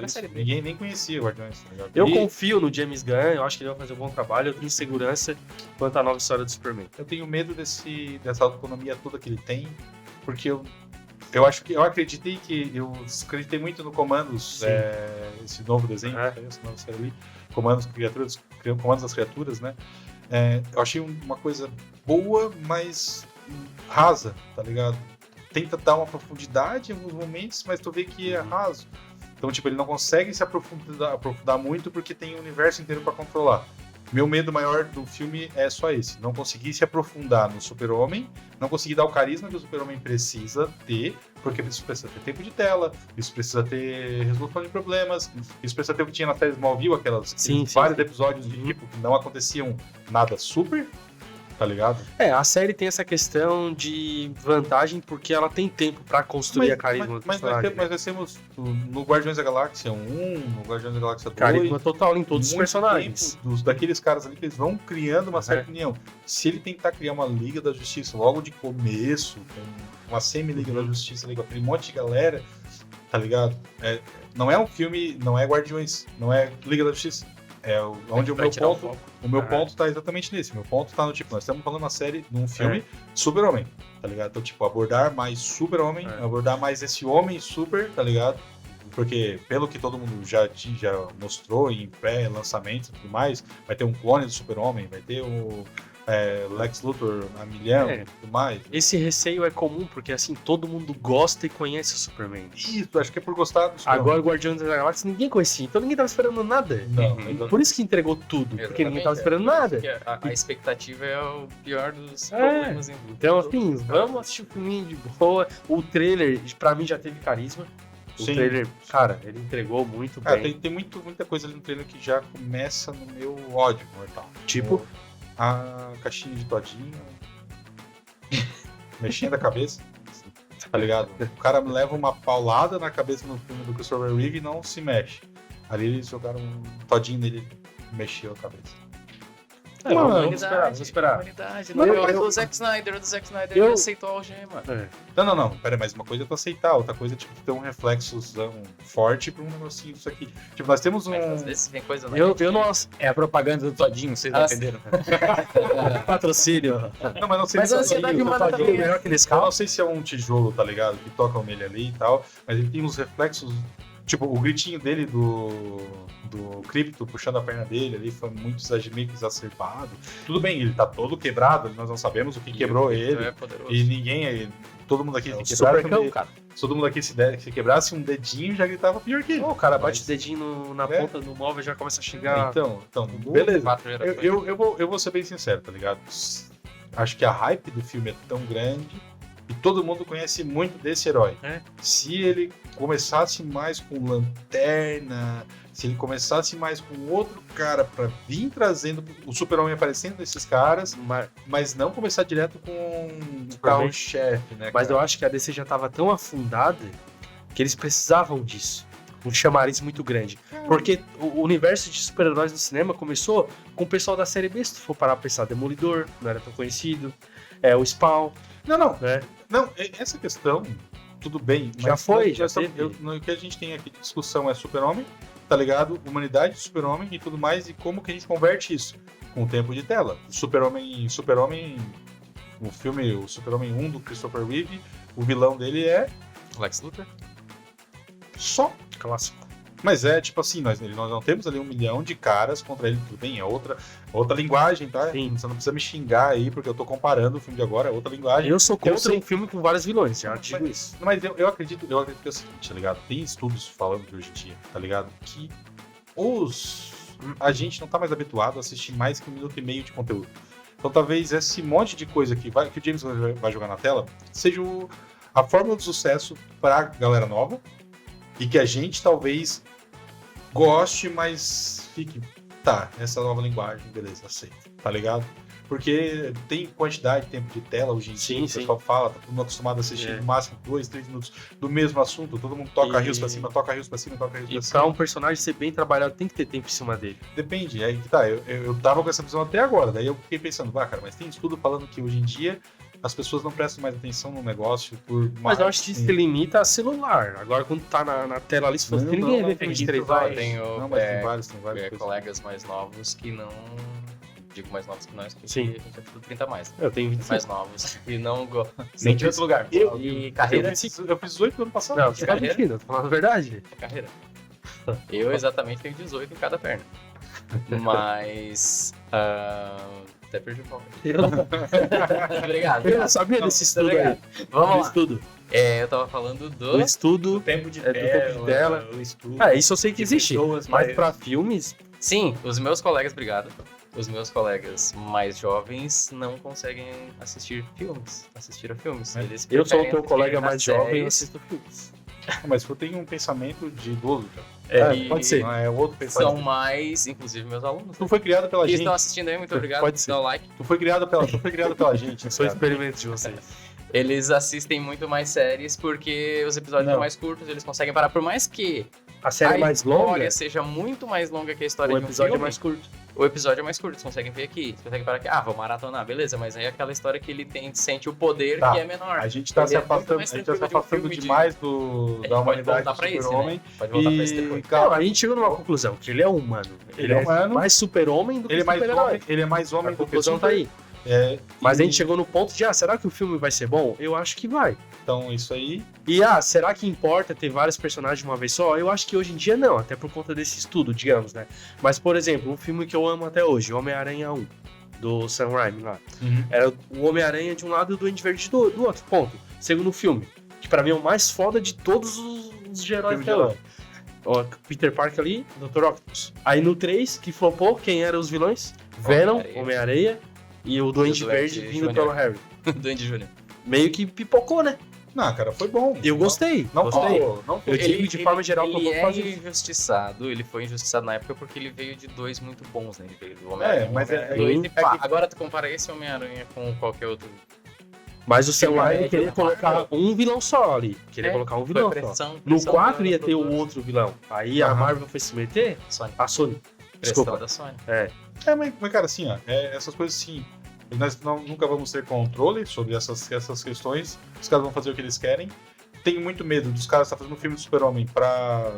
série D. Ninguém nem conhecia o Guardiões. Tá, eu confio no James Gunn, eu acho que ele vai fazer um bom trabalho, eu tenho segurança quanto à nova história do Superman. Eu tenho medo dessa autonomia toda que ele tem, porque eu acreditei muito no Comandos, esse novo desenho, essa nova série ali, Comandos das Criaturas, né? Eu achei uma coisa boa, mas rasa, tá ligado? Tenta dar uma profundidade em alguns momentos, mas tu vê que é raso. Então, tipo, ele não consegue se aprofundar muito porque tem o universo inteiro pra controlar. Meu medo maior do filme é só esse. Não conseguir se aprofundar no Super-Homem, não conseguir dar o carisma que o Super-Homem precisa ter, porque isso precisa ter tempo de tela, isso precisa ter resolução de problemas, isso precisa ter o que tinha na série Smallville, vários episódios de tipo que não aconteciam nada super. tá ligado? A série tem essa questão de vantagem porque ela tem tempo pra construir a carisma do personagem. Mas nós temos no Guardiões da Galáxia 1, no Guardiões da Galáxia 2... Carisma total em todos os muito personagens. tempo daqueles caras ali que eles vão criando uma certa união. Se ele tentar criar uma Liga da Justiça logo de começo, com uma semi-Liga da Justiça ali, com aquele monte de galera, tá ligado? Não é um filme, não é Guardiões, não é Liga da Justiça. Onde o meu ponto tá exatamente nesse. Meu ponto tá no tipo, nós estamos falando uma série, num filme Super-Homem, tá ligado? Então, tipo, abordar mais Super-Homem, abordar mais esse homem super, tá ligado? Porque, pelo que todo mundo já mostrou em pré-lançamento e tudo mais, vai ter um clone do Super-Homem, vai ter o Lex Luthor a milhão e tudo mais. Esse receio é comum, porque assim, todo mundo gosta e conhece o Superman. Isso, acho que é por gostar do Super-Homem. Agora o Guardiões da Galáxia ninguém conhecia, então ninguém tava esperando nada. Não, Por isso que entregou tudo, porque ninguém tava esperando nada. A expectativa é o pior dos problemas em dúvida. Então, assim, vamos assistir o filminho de boa. O trailer, pra mim, já teve carisma. O Sim. trailer, cara, ele entregou muito Cara, bem. tem muita coisa ali no trailer que já começa no meu ódio mortal. Tipo, A caixinha de todinho, mexendo a cabeça, tá ligado? O cara leva uma paulada na cabeça no filme do Christopher Reeve e não se mexe. Ali eles jogaram um todinho nele e mexeu a cabeça. vamos esperar. Humanidade, Não, o Zack Snyder ele aceitou a algema. Não, pera aí, mas uma coisa é tu aceitar, outra coisa é tipo ter um reflexozão forte pra um negocinho disso aqui. Tipo, nós temos um... Mas às vezes vem coisa na Eu gente. não... É a propaganda do Todinho, vocês entenderam? Patrocínio. Não, mas não sei Mas se a ansiedade humana todinho também é melhor que nesse carro. Eu não sei se é um tijolo, tá ligado? Que tocam nele ali e tal, mas ele tem uns reflexos. Tipo, o gritinho dele do Crypto puxando a perna dele ali foi muito meio que exacerbado. Tudo bem, ele tá todo quebrado, nós não sabemos o que quebrou ele. É poderoso. E ninguém, todo mundo aqui, se Super quebrasse, cara. todo mundo aqui se quebrasse um dedinho já gritava pior que ele. O cara bate Mas- o dedinho na É. ponta do móvel e já começa a xingar. Então, beleza. 4 gerações. Eu vou ser bem sincero, tá ligado? Acho que a hype do filme é tão grande e todo mundo conhece muito desse herói. Se ele começasse mais com Lanterna, se ele começasse mais com outro cara pra vir trazendo o Super-Homem aparecendo nesses caras, mas não começar direto com o carro-chefe, né? Mas cara? eu acho que a DC já tava tão afundada que eles precisavam disso. Um chamariz muito grande. Porque o universo de super-heróis no cinema começou com o pessoal da série B. Se tu for parar pra pensar, Demolidor, não era tão conhecido. O Spawn, Não, né? essa questão, tudo bem. Já mas foi, nós já estamos- teve. o que a gente tem aqui de discussão é Super-Homem, tá ligado? Humanidade, Super-Homem e tudo mais, e como que a gente converte isso com o tempo de tela. O Super-Homem, o filme, o Super-Homem 1 do Christopher Reeve, o vilão dele é Lex Luthor? só. Clássico. Mas é tipo assim, nós não temos ali 1 milhão de caras contra ele, tudo bem, é outra linguagem, tá? Sim. Você não precisa me xingar aí, porque eu tô comparando o filme de agora, é outra linguagem. Eu sou contra sei. um filme com vários vilões, já digo isso. Mas eu acredito que é o seguinte, tá ligado? Tem estudos falando que hoje em dia, tá ligado? Que a gente não tá mais habituado a assistir mais que 1,5 minutos de conteúdo. Então talvez esse monte de coisa que o James vai jogar na tela seja a fórmula do sucesso pra galera nova e que a gente talvez goste, mas fique, tá, essa nova linguagem, beleza, aceito, tá ligado? Porque tem quantidade de tempo de tela hoje em dia, Sim, o pessoal fala, tá todo mundo acostumado a assistir no máximo 2, 3 minutos do mesmo assunto, todo mundo toca rios pra cima, toca rios pra cima, toca rios E pra pra cima. um personagem ser bem trabalhado, tem que ter tempo em cima dele. Depende, aí que tá, eu tava com essa visão até agora, daí eu fiquei pensando, cara, mas tem estudo falando que hoje em dia as pessoas não prestam mais atenção no negócio por mais... Mas eu acho que isso se limita a celular. Agora, quando tá na tela ali, se fosse Não, ninguém ia não, ver tem filme de isso, 3 vai. horas. Tenho Não, mas tem vários coisas. colegas mais novos que não... Digo mais novos que nós, porque Sim. a gente é tudo 30 a mais. Eu tenho 25. Mais novos e não gostam. Nem de outro lugar. E carreira. Eu fiz 18 no ano passado. Não, fica mentindo, tô falando a verdade. Carreira. Eu exatamente tenho 18 em cada perna. Mas... até perdi o foco. Obrigado. Eu não sabia desse estudo aí. Vamos Do lá. estudo. Eu tava falando Do do... estudo. tempo de É, do tempo de tela. o estudo. Isso eu sei que existe. pessoas, Mas pra filmes, Sim, os meus colegas, obrigado. Os meus colegas mais jovens não conseguem assistir a filmes. eu Eles sou o preferem teu colega assistir mais as jovem e eu séries. assisto filmes. Mas eu tenho um pensamento de idoso, cara. E pode ser. Não é outro pensamento. São mais, inclusive, meus alunos. Tu foi criado pela Que gente. estão assistindo aí, muito obrigado. Pode ser. Dá o like. Tu foi criado pela gente. Sou cara. experimento de vocês. Eles assistem muito mais séries porque os episódios Não. são mais curtos, eles conseguem parar. Por mais que A série a mais longa, história seja muito mais longa que a história o de um episódio é filme, mais curto. o episódio é mais curto. Vocês conseguem ver aqui, vocês conseguem parar aqui. Ah, vou maratonar, beleza. Mas aí é aquela história que ele sente o poder Tá. que é menor. A gente tá Ele se é muito afastando, mais a gente tá se tranquilo de um afastando filme de- demais A da gente pode humanidade voltar do pra esse, né? super-homem. Pode voltar pra esse depois. Não, Cara, a gente chegou numa conclusão, que ele é humano. Ele é humano. mais super-homem do que ele é mais super-herói. homem, ele é mais A homem do que conclusão super. tá aí. É, Mas e- a gente chegou no ponto de, será que o filme vai ser bom? Eu acho que vai. Então, isso aí. E, será que importa ter vários personagens de uma vez só? Eu acho que hoje em dia não, até por conta desse estudo, digamos, né? Mas, por exemplo, um filme que eu amo até hoje, Homem-Aranha 1, do Sam Raimi lá. Era o Homem-Aranha de um lado e o Duende Verde do outro, ponto. Segundo filme, que pra mim é o mais foda de todos os heróis Filme de até herói. hoje. Ó, Peter Parker ali, Dr. Octopus. Aí no 3, que flopou, quem eram os vilões? Venom, Homem-Aranha. Homem-Areia e o Duende Duende Verde vindo Júnior. pelo Harry. Duende Júnior. Meio que pipocou, né? Não, cara, foi bom. Eu gostei. Não gostei. falou, não Eu falou. digo de forma geral que eu ele vou é fazer. injustiçado. Ele foi injustiçado na época porque ele veio de dois muito bons, né? Ele veio do Homem-Aranha. É, mas é- dois é e que- pá. Agora tu compara esse Homem-Aranha com qualquer outro. Mas o Sam Filme Raimi médio queria da colocar Marvel. um vilão só ali. Queria É, colocar um Foi vilão só. pressão. No pressão 4 da ia ter o produtora. outro vilão. Aí a Aham. Marvel foi se meter, Sony. a Sony. Pressão Desculpa. da Sony. É, mas cara, assim, ó, essas coisas assim, nós nunca vamos ter controle sobre essas questões. Os caras vão fazer o que eles querem. Tenho muito medo dos caras estar fazendo um filme do Super-Homem pra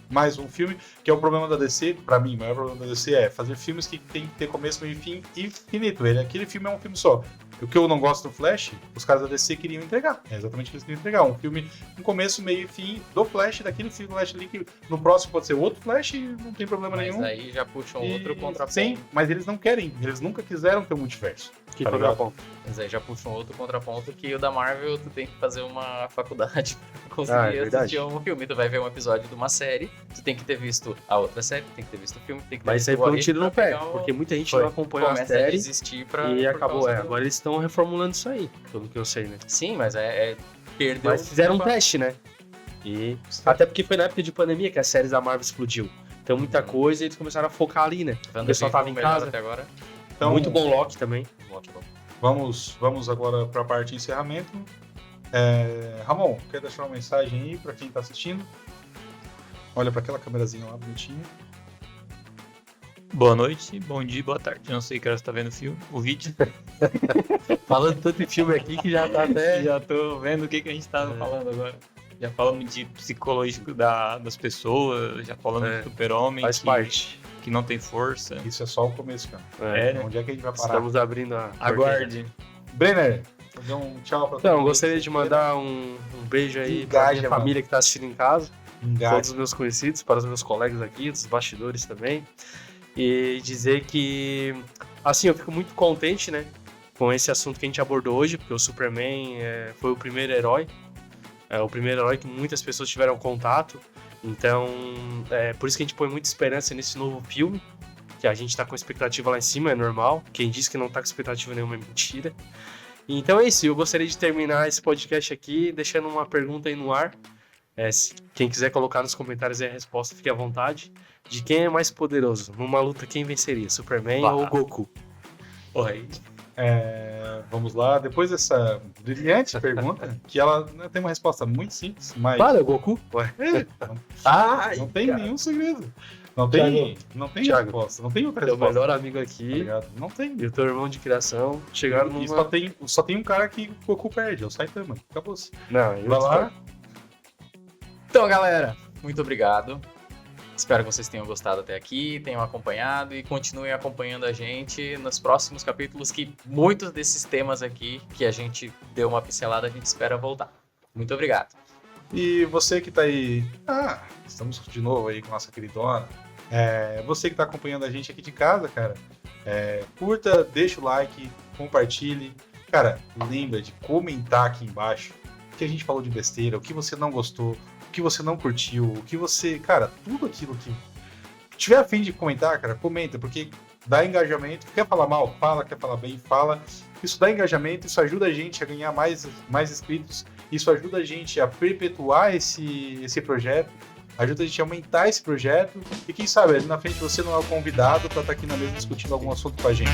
mais um filme, que é o problema da DC, pra mim, o maior problema da DC é fazer filmes que tem que ter começo, meio e fim e finito. Aquele filme é um filme só. O que eu não gosto do Flash, os caras da DC queriam entregar. É exatamente o que eles queriam entregar. Um filme com começo, meio e fim do Flash, daquele Flash ali que no próximo pode ser outro Flash e não tem problema Mas nenhum. aí já puxa um E- outro contraponto. Sim, mas eles não querem, eles nunca quiseram ter um multiverso. Que Tá contraponto. Mas aí já puxa um outro contraponto que o da Marvel tu tem que fazer uma faculdade pra conseguir Ah, é verdade. assistir um filme. Tu vai ver um episódio de uma série, tu tem que ter visto a outra série, tem que ter visto o filme, tem que ter Mas isso aí visto o foi um What If tiro no pra pé, pegar o- porque muita gente Foi. não acompanhou a começa a série desistir pra, e por acabou. causa do- Agora eles estão reformulando isso aí, pelo que eu sei, né? Sim, mas perdeu. Mas fizeram um tempo. teste, né? E até porque foi na época de pandemia que as séries da Marvel explodiu. Então muita coisa e eles começaram a focar ali, né? O pessoal tava em melhor casa. até agora. Então, Muito bom Loki também. Vamos agora para a parte de encerramento. Ramon, quer deixar uma mensagem aí para quem está assistindo? Olha para aquela câmerazinha lá bonitinha. Boa noite, bom dia, boa tarde. Eu não sei que hora você tá vendo o vídeo. Falando tanto de filme aqui que já tá até. Já tô vendo o que a gente tá falando agora. Já falamos de psicológico das pessoas, já falamos É, de super-homem, Faz parte. que não tem força. Isso é só o começo, cara. É, né? Onde é que a gente vai parar? Estamos abrindo a. Aguarde. Brenner, fazer um tchau para Então, gostaria de mandar um beijo aí pra Engaja, minha mano. família que tá assistindo em casa, um todos gato. os meus conhecidos, para os meus colegas aqui, dos bastidores também. E dizer que, assim, eu fico muito contente, né, com esse assunto que a gente abordou hoje, porque o Superman foi o primeiro herói, o primeiro herói que muitas pessoas tiveram contato. Então, por isso que a gente põe muita esperança nesse novo filme, que a gente tá com expectativa lá em cima, é normal. Quem diz que não tá com expectativa nenhuma é mentira. Então é isso, eu gostaria de terminar esse podcast aqui deixando uma pergunta aí no ar. Se quem quiser colocar nos comentários aí a resposta, fique à vontade. De quem é mais poderoso? Numa luta, quem venceria? Superman ou Goku? Oi. Vamos lá, depois dessa brilhante pergunta, que ela tem uma resposta muito simples, mas Para, Goku? Ué. não tem nenhum segredo. Não tem Thiago. resposta, não tem outra Teu resposta. melhor amigo Tá aqui ligado? Não tem. e o teu irmão de criação chegaram E numa... só tem um cara que o Goku perde, é o Saitama. Acabou-se. Não, eu Vai lá. Então, galera, muito obrigado. Espero que vocês tenham gostado até aqui, tenham acompanhado e continuem acompanhando a gente nos próximos capítulos, que muitos desses temas aqui que a gente deu uma pincelada, a gente espera voltar. Muito obrigado. E você que tá aí. Estamos de novo aí com a nossa queridona. Você que tá acompanhando a gente aqui de casa, cara. Curta, deixa o like, compartilhe. Cara, lembra de comentar aqui embaixo o que a gente falou de besteira, o que você não gostou, o que você não curtiu, o que você. Cara, tudo aquilo que. Tiver a fim de comentar, cara, comenta, porque dá engajamento. Quer falar mal? Fala. Quer falar bem? Fala. Isso dá engajamento, isso ajuda a gente a ganhar mais inscritos Isso ajuda a gente a perpetuar esse projeto, ajuda a gente a aumentar esse projeto e quem sabe ali na frente você não é o convidado para estar aqui na mesa discutindo algum assunto com a gente.